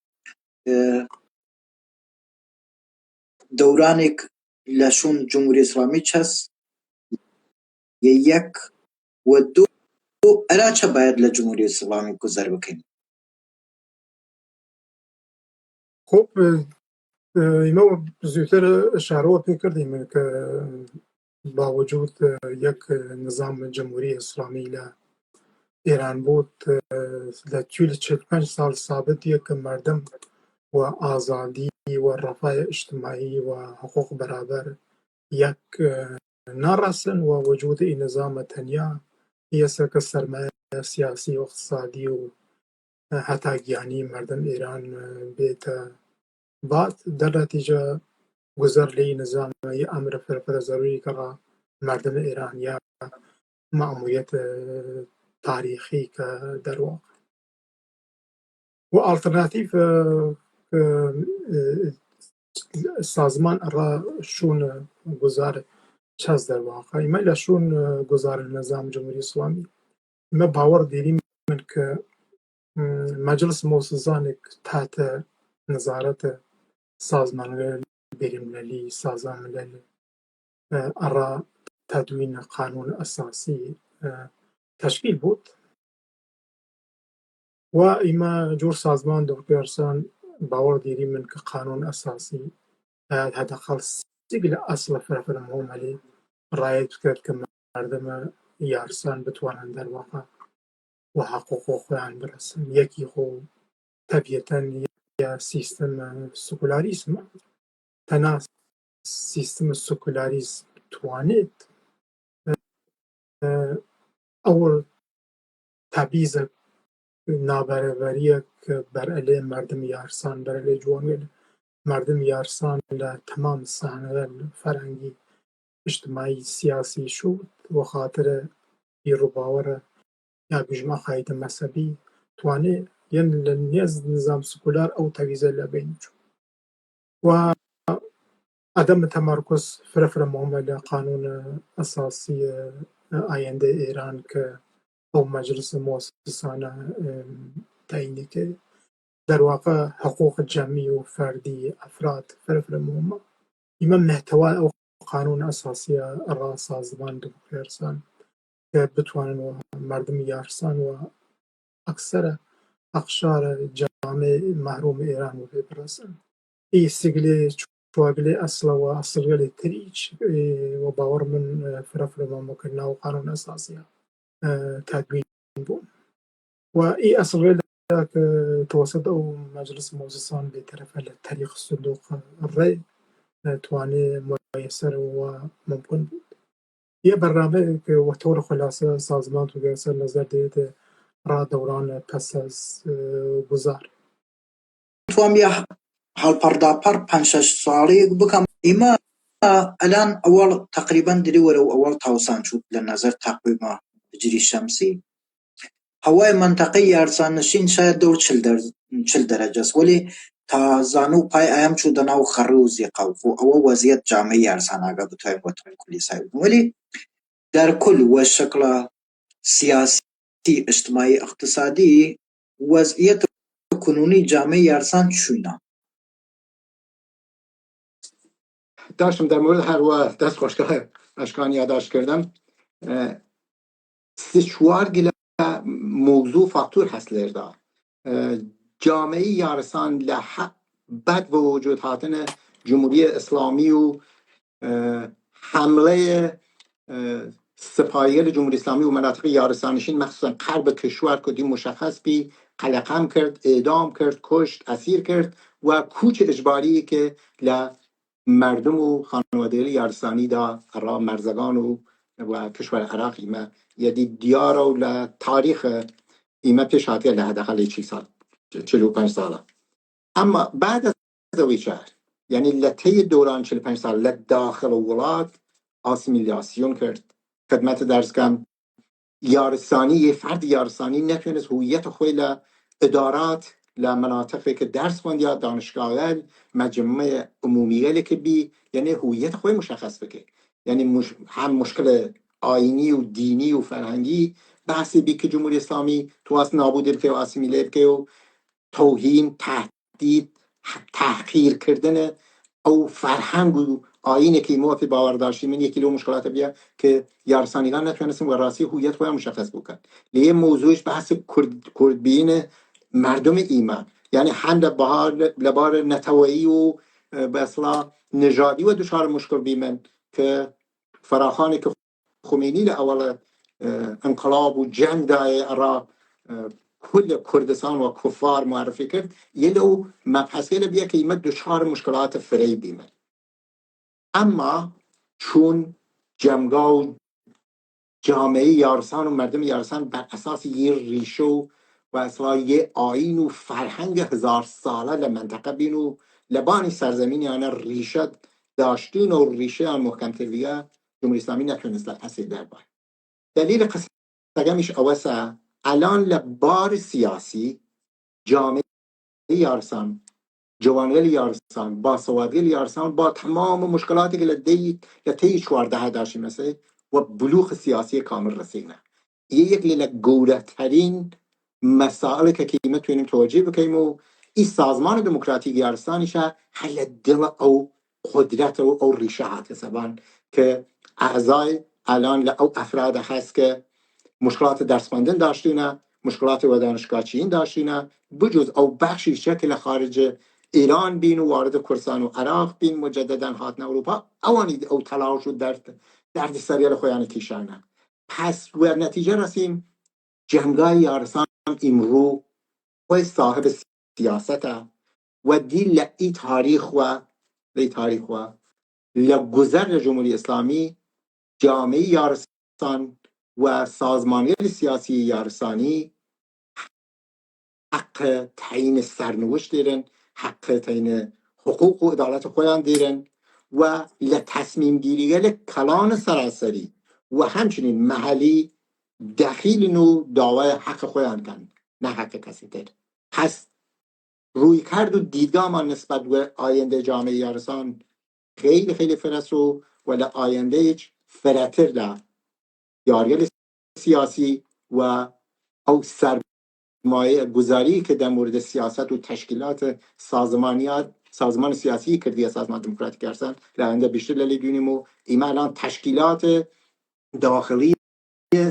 دورانێک لەشون جمهوری اسلامی چەس یەک و دوو ئەرا چە باید لە جمهوری اسلامی گوزەر بکەین. خب إما زيوتر إشارة بكرديم ك باوجود يك نظام جمهوري إسلامي لا إيران بود لطول 45 سال ثابت يك مردم وآزادي والرفاه اجتماعي وحقوق برابر يك نرسن ووجود نظام تنيا يسك السرمایه سیاسی و اقتصادی و حتی گیانی مردم ایران بیت بعد در نتیجه گذر لی نظام ی امر فرفر ضروری که مردم ایران یا مأموریت تاریخی که در واقع و آلترناتیو سازمان را شون گذار چیز در واقع ایما لشون گذار نظام جمهوری اسلامی ما باور دیریم که مجلس موسسان تحت نظارت سازمان بین‌المللی سازمان ملل را تدوین قانون اساسی تشکیل بود و ایما جور سازمان دکترسان باور دیریم که قانون اساسی حداقل سیگل اصل فرفر مهملی رایت کرد که مردم یارسان بتوانند در واقع و حقوق خودان برسن یکی خو طبیعتاً یا سیستم سکولاریسم تنها سیستم سکولاریسم توانید اول تبعیض نابرابری که بر علیه مردم یارسان بر علیه جوانگل مردم یارسان ل تمام صحنه فرهنگی اجتماعی سیاسی شد و خاطر بیرو باور یا بجمع خواهید مذهبی توانه یعنی نیز نظام سکولار او تبعیض لبین شد و عدم تمرکز فرفر معامله قانون اساسی آینده ایران که او مجلس مؤسسانه تعیین که در واقع حقوق جمعی و فردی افراد فرفر معامله ایما محتوای او قانون اساسی را سازمان دموکراسان که بتوانن و مردم یارسان و اکثر اقشار جامعه محروم ایران و برسن ای سیگلی چواگلی اصل و اصلگلی تریچ و باور من فرفر ما ممکنه و قانون اساسی تدوین بود و ای اصلگلی که توسط او مجلس موسسان به طرف طریق صندوق الرأی توانه میسر و ممکن بود یه برنامه که و طور خلاصه سازمان تو گرسل نظر دیده را دوران پس از گذار توام یه هەڵپەرداپەڕ 5-6 ساڵەیەک بکەم ئێمە ئەلان ئەوەڵ تقریبا دری وەرە و ئەوەڵ تاوسان شد لە نەزەر تەقویمە هجری شەمسی هەوای منتەقەی یارساننشین شاید دەور 40 دەرەجەس وەلی تا زانو و پای ئایەم چوو دەناو خەڕی و زیقە و ئەوە وەزیەت جامعەی یارساناگە بتوانین وەتوانین کولیسای بکەین وەلی دەرکل وە شەکڵە سیاسی اجتماعی اقتصادی وضعیت کنونی جامعه یارسان چوینە داشتم در مورد هر و دست خوشگاه اشکان یادداشت کردم 3-4 گله موضوع فاکتور هست لردا جامعه یارسان لحق بعد و وجود هاتن جمهوری اسلامی و حمله سپاهیان جمهوری اسلامی و مناطق یارسانشین مخصوصا غرب کشور کدی مشخص بی قلقم کرد اعدام کرد کشت اسیر کرد و کوچ اجباری که مردم و خانواده یارسانی دا را مرزگان و و کشور عراق ایمه یدی دیار و لتاریخ ایمه پیش هاتیه لحداقل 45 ساله. اما بعد از ویچار یعنی لطی دوران 45 سال لداخل ولات آسیمیلاسیون کرد. خدمت درس کم یارسانی یه فرد یارسانی نتونست هویت خوی ادارات لمناطقی که درس خوند یا دانشگاه مجمع عمومی که بی یعنی هویت خوی مشخص بکه، یعنی هم مشکل آینی و دینی و فرهنگی بحثی بی که جمهوری اسلامی تو از نابود بکه و آسیمیله بکه و توهین، تهدید، تحقیر کردن او فرهنگ و آینه که ما في باور داشتیم من یکی لو مشکلات بیا که یارسانیگان نتونستیم و راستی هویت خود مشخص بکن. لیه موضوعش بحث کردبین مردم ایمان، یعنی هم لبار نتوایی و به اصلا نژادی و دچار مشکل بیمن که فراخانی که خمینی اول انقلاب و جنگ دای را کل کردستان و کفار معرفی کرد یه لو مبحثی بیا که ایمد دچار مشکلات فریبی من. اما چون جمعا و جامعه یارسان و مردم یارسان بر اساس یه ریشه و اصلا یه آیین و فرهنگ 1000 ساله لمنطقه بینو لبانی سرزمین یعنی ریشه داشتین و ریشه آن محکم ترویه جمهوری اسلامی نتونست اصیل در باید. دلیل قصه میش اوسه الان لبار سیاسی جامعه یارسان جوانگل یارسان با سوادگل یارسان با تمام مشکلاتی که لطی 14 داشتی مثل و بلوغ سیاسی کامل رسیدن یک گوره ترین مسائل که کیمه توینیم توجیه بکنیم و این سازمان دموکراتیک یارسانیشه حل دل او قدرت او ریشه هات سبان که اعضای الان او افراد هست که مشکلات درس خواندن داشتینه، مشکلات و دانشگاهچیین داشتینه، بجز او بخشی شکل خارج ایران بین و وارد کردستان و عراق بین مجددا هاتن اروپا اوانی او تلاش و درد سریال خویان کیشانه. پس و نتیجه رسیم جمعای یارسان امرو و صاحب سیاسته و دی لئی تاریخ و لگذر جمهوری اسلامی جامعه یارسان و سازمانی سیاسی یارسانی حق تعیین سرنوشت دیرن، حق تعیین حقوق و عدالت خودان دیرن و لتصمیم گیری کلان سراسری و همچنین محلی دخیل نو دعوای حق خودان کن نه حق کسی تر. پس روی کرد و دیدگاه ما نسبت به آینده جامعه یارسان خیلی خیلی فرسو ولی آینده ایچ فراتر ده یاریل سیاسی و او سرمایه گذاری که در مورد سیاست و تشکیلات سازمان سیاسی کردی سازمان دموکراتیک ارسان لعنده بیشتر لیلی دونیم و ایما الان تشکیلات داخلی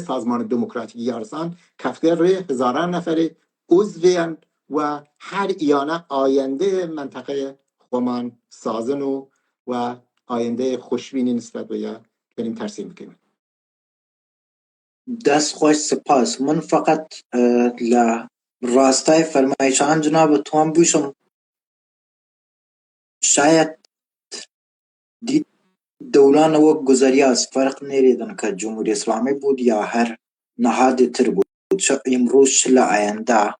سازمان دموکراتیک ارسان کفتر روی هزاران نفر عضوین و هر ایانه آینده منطقه خمان سازن و آینده خوشبینی نسبت به یا بریم ترسیم بکنیم. دست خوش سپاس. من فقط لراستای فرمایشان جناب توان بوشم شاید دولان و گذری از فرق نیریدن که جمهوری اسلامی بود یا هر نهاد تر بود امروز شل آینده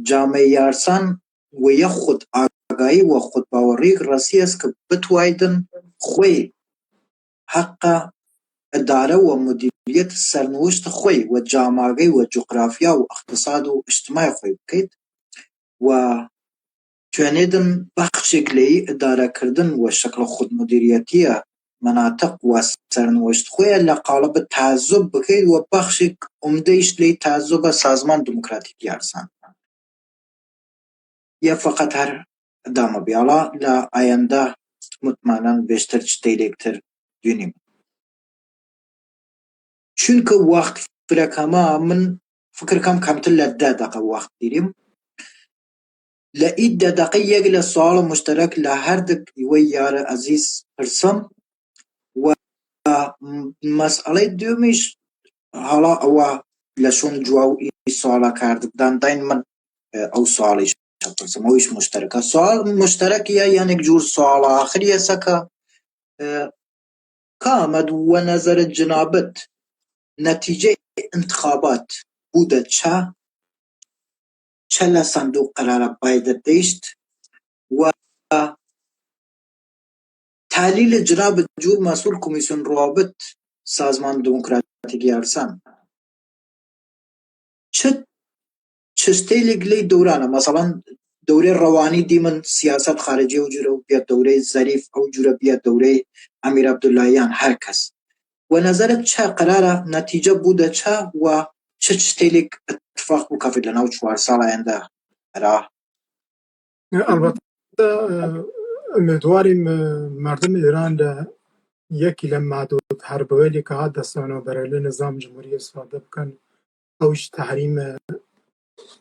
جامعه یارسان و یک خود آگاهی و خود باوری رسی است که بتوایدن خوی حق اداره و مدیریت سرنوشت خوی و جامعه و جغرافیا و اقتصاد و اجتماع خوی بکید و توانیدن بخش شکلی اداره کردن و شکل خود مدیریتی مناطق و سرنوشت خوی لقالب تعذب بکید و بخش عمدهش لی تعذب سازمان دموکراتیک یارسان یا فقط هر ادامه بیالا لآینده مطمئنا بیشتر چتیلکتر دونیم. چونکه وقت فرکما من فکر کمتر لده دقیقه وقت دیریم لئید دقیقه یک لسوال مشترک لهر دک و یار عزیز پرسم و مسئله دومیش حالا او لشون جواب ای سوالا کرد داین من او سوالیش پرسم اویش مشترکه سوال مشترک یا یعنی جور سوال آخری است که كامد ونظر جنابت نتيجة انتخابات بوده چه صندوق قرار باید داشت و تحلیل جناب جو مسئول کمیسیون روابط سازمان دموکراتیک ارسن چه چستیلی دورانه مثلا دوره روانی دیمن سیاست خارجی و جوره بیاد دوره ظریف او جوره بیاد دوره امیر عبداللهیان هر کس و نظرت چه قراره نتیجه بوده و چه چستیلی اتفاق بکافید لناو 4 سال آینده را البته امیدواریم مردم ایران یکی لمعدود حربویلی که ها دستانو برای نظام جمهوری استفاده بکن اوش تحریم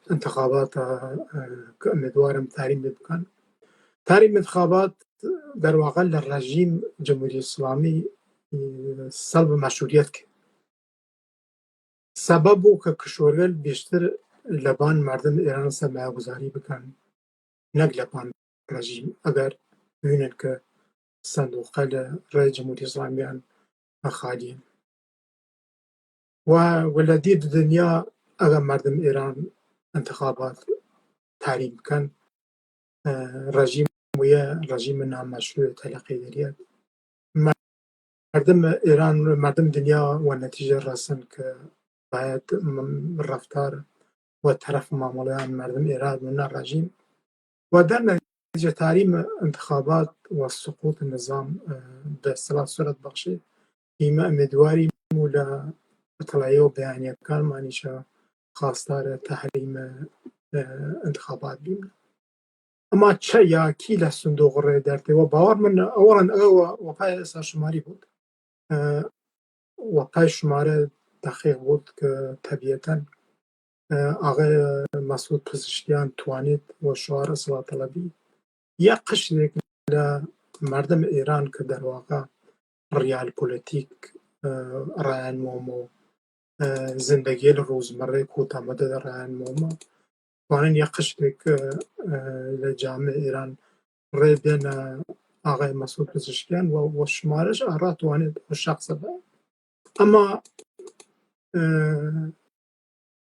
انتخابات که امیدوارم تحریم بکن. تحریم انتخابات در واقع لرژیم جمهوری اسلامی سلب مشروعیت که سبب و که کشورگل بیشتر لبان مردم ایران سرمایه گذاری بکن نگ لبان رژیم اگر ببینن که صندوق رای جمهوری اسلامی خالی ولدی دنیا اگر مردم ایران انتخابات تحریم کن رژیم رژیم نامشروع تلقی دارید مردم ایران مردم دنیا و نتیجه رسن که باید رفتار و طرف معامله مردم ایران و نه رژیم و در نتیجه تحریم انتخابات و سقوط نظام به اصطلاح صورت بخشید ایما امیدواریم مولا اطلاعیه و بیانیه کار مانیشا خواستار تحریم انتخابات بیم اما چه یا کی لصندوق رای درته و باور من اولا و پای اساس شماری بود و پای شماره دقیق بود که طبیعتا آقای مسعود پزشکیان توانید و شعار اصلاح طلبی یا قشنگ مردم ایران که در واقع ریال پولیتیک رایان مومو زندگی روزمره کوتامده در رایان مومو توانین یا قشنگ لجامع ایران ری بین آقای مسعود پزشکیان و شمارش آرا توانید و شخص با اما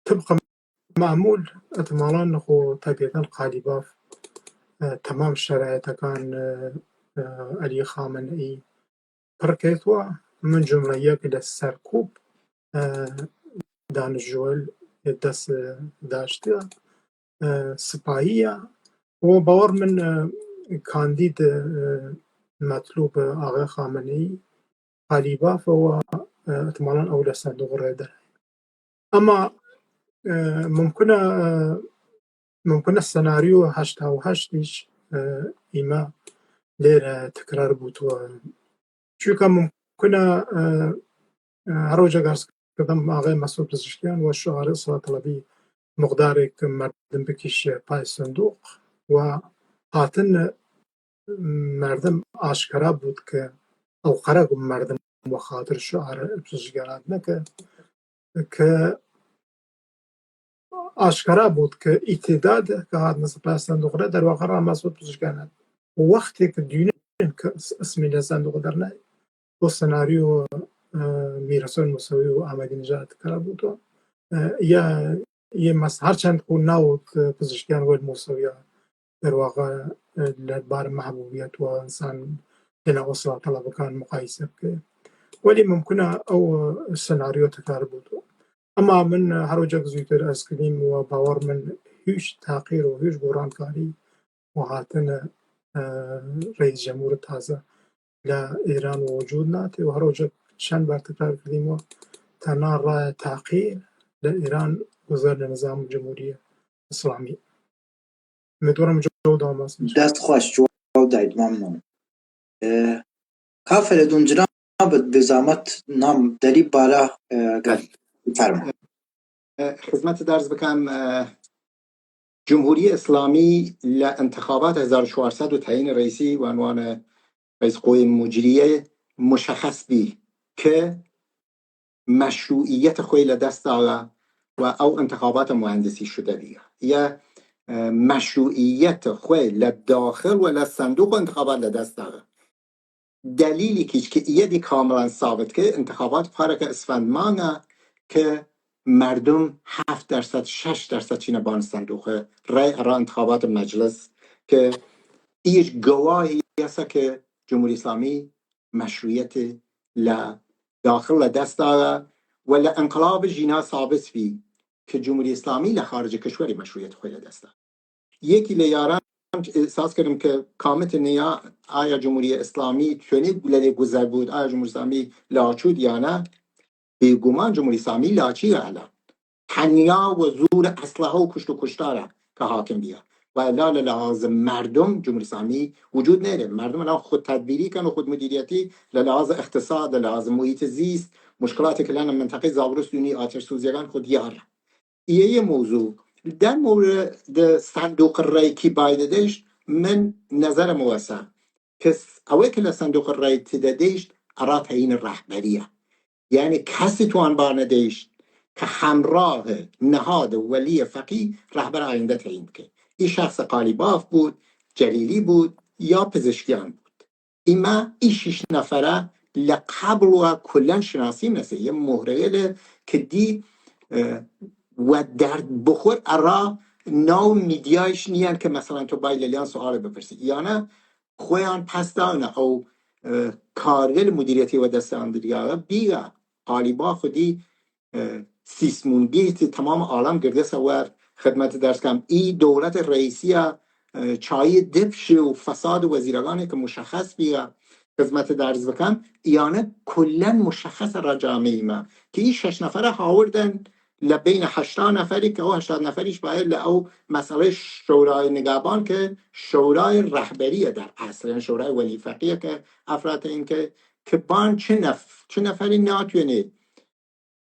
طبق معمول احتمالاً نخو طبیعتاً قالیباف تمام شرایط کان علی خامنه‌ای پرکیت و من جمله یک لسرکوب دانشجویل دست داشته سپاهی و باور من کاندید مطلوب آقای خامنه‌ای قالیباف و احتمالاً اول صندوق رای ده اما ممکنه سناریو 88 ایما لیر تکرار بود و چون ممکنه هر وجه گرس کردم آقای مسعود پزشکیان و شعار اصلاح طلبی مقداری که مردم بکش پای صندوق و قاطن مردم آشکارا بود که او قرار مردم و خاطر شعار پزشکیان که آشکارا بود که اتداد که هات نسبت صندوق را در واقع را مسعود پزشکیان وقتی که دینه که اسم صندوق در نه و سناریو میرسون موسوی و احمدی نژاد کار بود یا هرچند که نو پزشکیان و موسوی در واقع لبار محبوبیت و انسان لنا اصلاح طلب کان مقایسه که ولی ممکنه او سناریو تکرار بود اما من هر وجه زودتر از کلیم و باور من هیچ تغییر و هیچ بورانکاری و هاتن رئیس جمهور تازه لإيران وجود ناتي و هر وجه چند بار تکرار کردیم و تنها راه تغییر لإيران گذار نظام جمهوری اسلامی امیدوارم جو دام است دست خوش جواب داید ممنون کافر دون جناب بزامت نام دری بارا فرما خدمت درز بکم جمهوری اسلامی لانتخابات 1400 و تعیین رئیسی و عنوان رئیس قوه مجریه مشخص بی که مشروعیت خوی لدست داره و او انتخابات مهندسی شده بیه یا مشروعیت خوی لداخل و لصندوق انتخابات لدست داره دلیلی که یه کاملا ثابت که انتخابات پارک اسفند مانه که مردم 7% 6% چینه بان صندوق رای را انتخابات مجلس که ایش گواهی است که جمهوری اسلامی مشروعیت داخل دست داره ولا انقلاب جینا ثابت بی که جمهوری اسلامی لخارج کشوری مشروعیت خود دست داره. یکی لیاران احساس کردم که کامت نیا آیا جمهوری اسلامی چونی لده گذر بود، آیا جمهوری اسلامی لاچود یا نه؟ بیگمان جمهوری اسلامی لاچی الان تنیا و زور اسلحه و کشت و کشتاره که حاکم بیا و الا لحاظ مردم جمهوری اسلامی وجود نداره. مردم الان خود تدبیری کن و خود مدیریتی لحاظ اقتصاد، لحاظ محیط زیست، مشکلاتی که لنا منطقه زاگرس دونی آتش سوزیگان خود یاره. یه موضوع در مورد صندوق رای کی بایدش من نظر موسع که اولی که صندوق رای تدادش ارا تعیین رهبریه، یعنی کسی تو انبار نداشت که همراه نهاد ولی فقیه رهبر آینده تعیین که این شخص قالیباف بود، جلیلی بود یا پزشکیان بود. این 6 نفره لقبل و کلن شناسی نسه یه مهره که دی و درد بخور ارا ناو میدیایش نیان که مثلا تو باید لیان سوال بپرسی یا نه خویان پس دانه او کارگل مدیریتی و دست اندریاغه بیگه قالیبا خودی سیسمون بیت تمام عالم گرده سوار خدمت درس کم ای دولت رئیسی چای دبش و فساد وزیرگانی که مشخص بیگه خدمت درس بکم ایانه کلن مشخص را جامعه ما که این 6 نفره هاوردن لبین 80 نفری که او 80 نفریش باید او مسئله شورای نگهبان که شورای رهبریه در اصل، یعنی شورای ولی فقیه که افراد این که بان چه نفری ناتوینه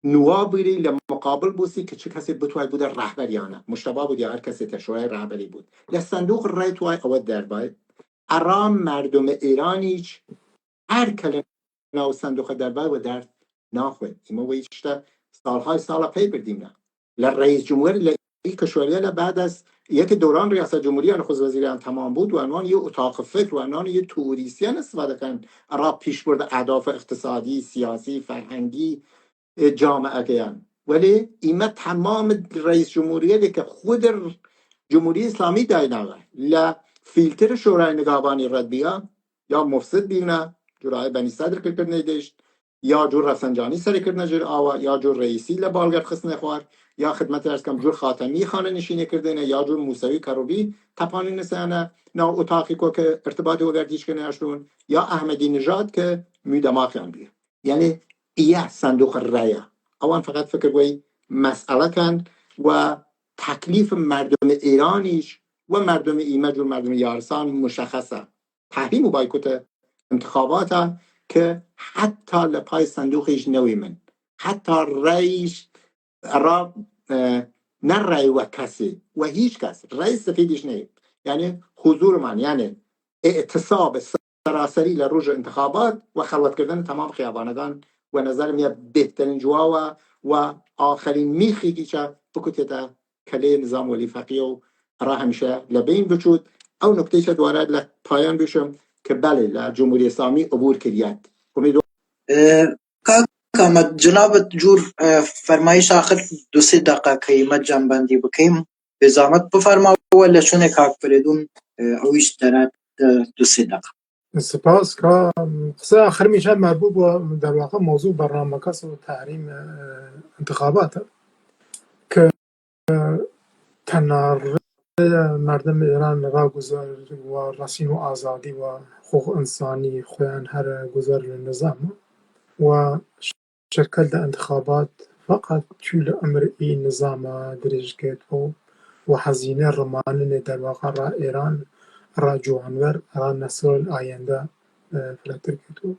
نوابری لمقابل بوسی که چه کسی بتوای بوده رهبریانه مشتبه بود یا هر کسی تا شورای رهبری بود لصندوق رای توای اود در باید ارام مردم ایرانیچ هر کلمه ناو صندوق در باید و در ناخوید ایما ویشتا سالهای سالا پی بردیم نه لرئیس جمهوری کشوریه بعد از یک دوران ریاست جمهوری نخست وزیر هم تمام بود و عنوان یه اتاق فکر و عنوان یه توریسیان استفاده کردن را پیش برد اهداف اقتصادی، سیاسی، فرهنگی جامعه کردن. ولی ایما تمام رئیس جمهوریه که خود جمهوری اسلامی دایناغه ل فیلتر شورای نگهبانی رد بیا یا مفسد بیونه جورای بنی صدر کرد نداشت یا جور رفسنجانی سری کرد نجر آوا یا جور رئیسی لبالگر خسنه خوار یا خدمت ارز کم جور خاتمی خانه نشینی کردنه یا جور موسوی کروبی تپانی نسانه نا اتاقی که ارتباطی وگردیش کنه اشون یا احمدی نژاد که میدماغی هم بیر. یعنی ایه صندوق رایه اوان فقط فکر گوی مسئله کن و تکلیف مردم ایرانیش و مردم ایمه جور مردم یارسان مشخصه تحریم و بایکوت انتخابات که حتی لپای صندوقش نوی من حتی رئیس را نه رای و کسی و هیچ کس رئیس سفیدش نید یعنی حضور من یعنی اعتصاب سراسری لروج انتخابات و خلوت کردن تمام خیابانگان و نظر میاد بهترین جوا و آخرین میخی که چه بکوتیتا کلی نظام ولی فقیه و را همیشه لبین بچود او نکته چه دوارد لپایان بشم که بله لجمهوری اسلامی عبور کردید کاکا جناب جور فرمایش آخر 2-3 دقیقه قیمت جنبندی بکیم به زحمت بفرما ولا شونه کاک فریدون اویش درد 2-3 دقیقه. سپاس که قصه آخر میشه مربوط با در واقع موضوع برنامه کس و تحریم انتخابات که تنار مردم ایران را گذار و رسیم و آزادی و حقوق انسانی خویان هر گذار نظام و شرکت در انتخابات فقط طول عمر این نظام درج کرد و هزینه رمانه در واقع را ایران را جوانور را نسل آینده فلتر کرد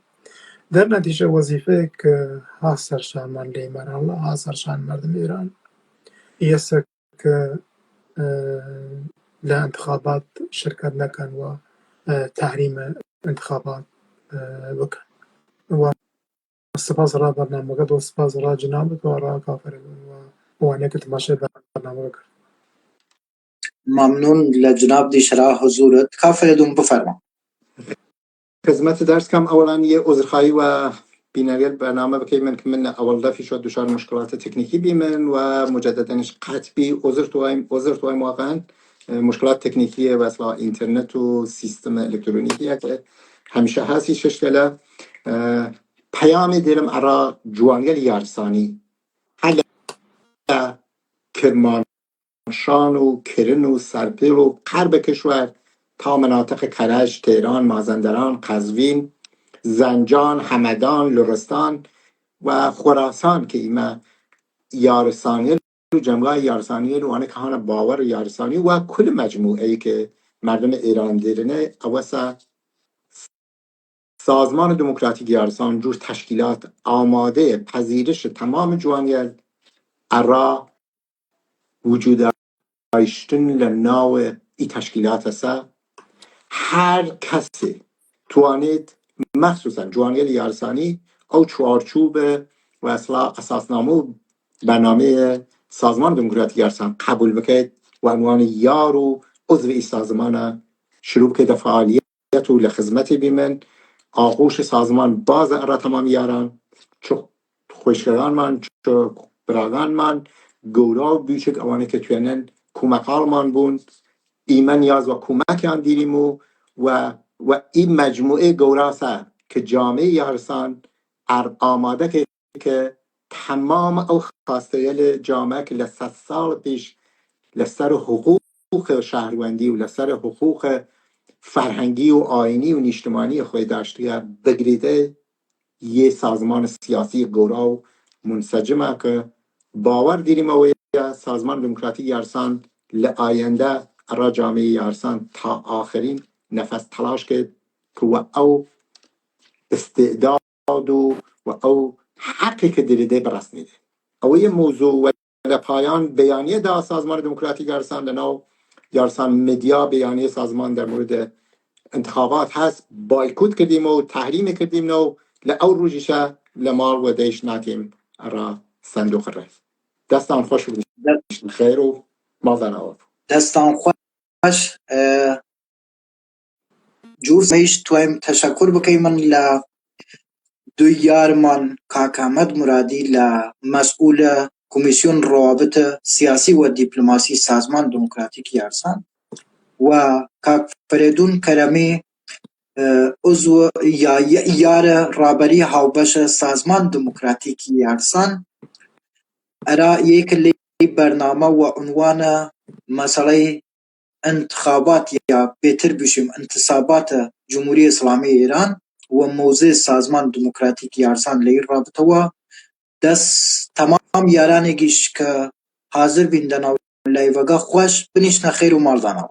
در نتیجه وظیفه که ها سرشان من لیمن الله ها سرشان مردم ایران ایست که لانتخابات شرکت نکن و تحریم انتخابات بکن و سپاس را برنامه کرد و سپاس را جنابت و را کافر و وانه که تماشه برنامه کرد. ممنون لجناب دی شرح حضورت. کافر دوم بفرما. خدمت درس کم اولا یه عذرخواهی و بینریت برنامه بکی من که من اول دفعی شد دچار مشکلات تکنیکی بیمن و مجددنش قطبی عذر توایم واقعا مشکلات تکنیکی و اصلا اینترنت و سیستم الکترونیکی که همیشه هستی ششکله پیام دیرم ارا جوانگل یارسانی اگر کرمانشان و کرن و سرپیل و قرب کشور تا مناطق کرج، تهران، مازندران، قزوین، زنجان، همدان، لرستان و خراسان که ایما یارسانی رو جمعه یارسانی رو آنه که هانا باور یارسانی و کل مجموعه ای که مردم ایران دیرنه اوسا سازمان دموکراتیک یارسان جور تشکیلات آماده پذیرش تمام جوانگل ارا وجود داشتن لناو ای تشکیلات هستا هر کسی توانید مخصوصا جوانگل یارسانی او چوارچوب و اصلا اساسنامه و برنامه سازمان دموکراتیک یارسان قبول بکید و عنوان یار و عضو ای سازمان شروع که فعالیت و لخدمت بیمن آغوش سازمان باز ارا تمام یاران چو خوشگران من چو براغان من گورا و بیچک اوانه که توینن کمکال من بوند ایمن نیاز و کمک هم دیریم و این مجموعه گوراسه که جامعه یارسان آماده که تمام او خواستایل جامعه که لسه سال پیش لسر حقوق شهروندی و لسر حقوق فرهنگی و آینی و اجتماعی خود داشته بگریده یه سازمان سیاسی گورا و منسجمه که باور دیریم و سازمان دموکراتیک یارسان لآینده ارا جامعه یارسان تا آخرین نفس تلاش که او استعداد و او حقی که دیده برسنیده او یه موضوع و پایان بیانیه دا سازمان دموکراتیک یارسان لنو یارسان مدیا بیانیه سازمان در مورد انتخابات هست بایکوت کردیم و تحریم کردیم نو لأو روشیشه لمال و دیش ناتیم ارا صندوق رای دستان خوش بود خیر و مازن آور دستان خوش جور سیش توایم تشکر بکی من دو یارمان کاک احمد مرادی مسئول کمیسیون روابط سیاسی و دیپلماسی سازمان دموکراتیک یارسان و کاک فریدون کرمی عضو یار رابری هاوبش سازمان دموکراتیک یارسان ارا یک لی برنامه و عنوان مسئله انتخابات یا بهتر بشیم انتصابات جمهوری اسلامی ایران و موضع سازمان دموکراتیک یارسان لیر رابطه و دست تمام یارانگیش که حاضر بیندن و لایوگا خوش بنیشن خیر و مالدانا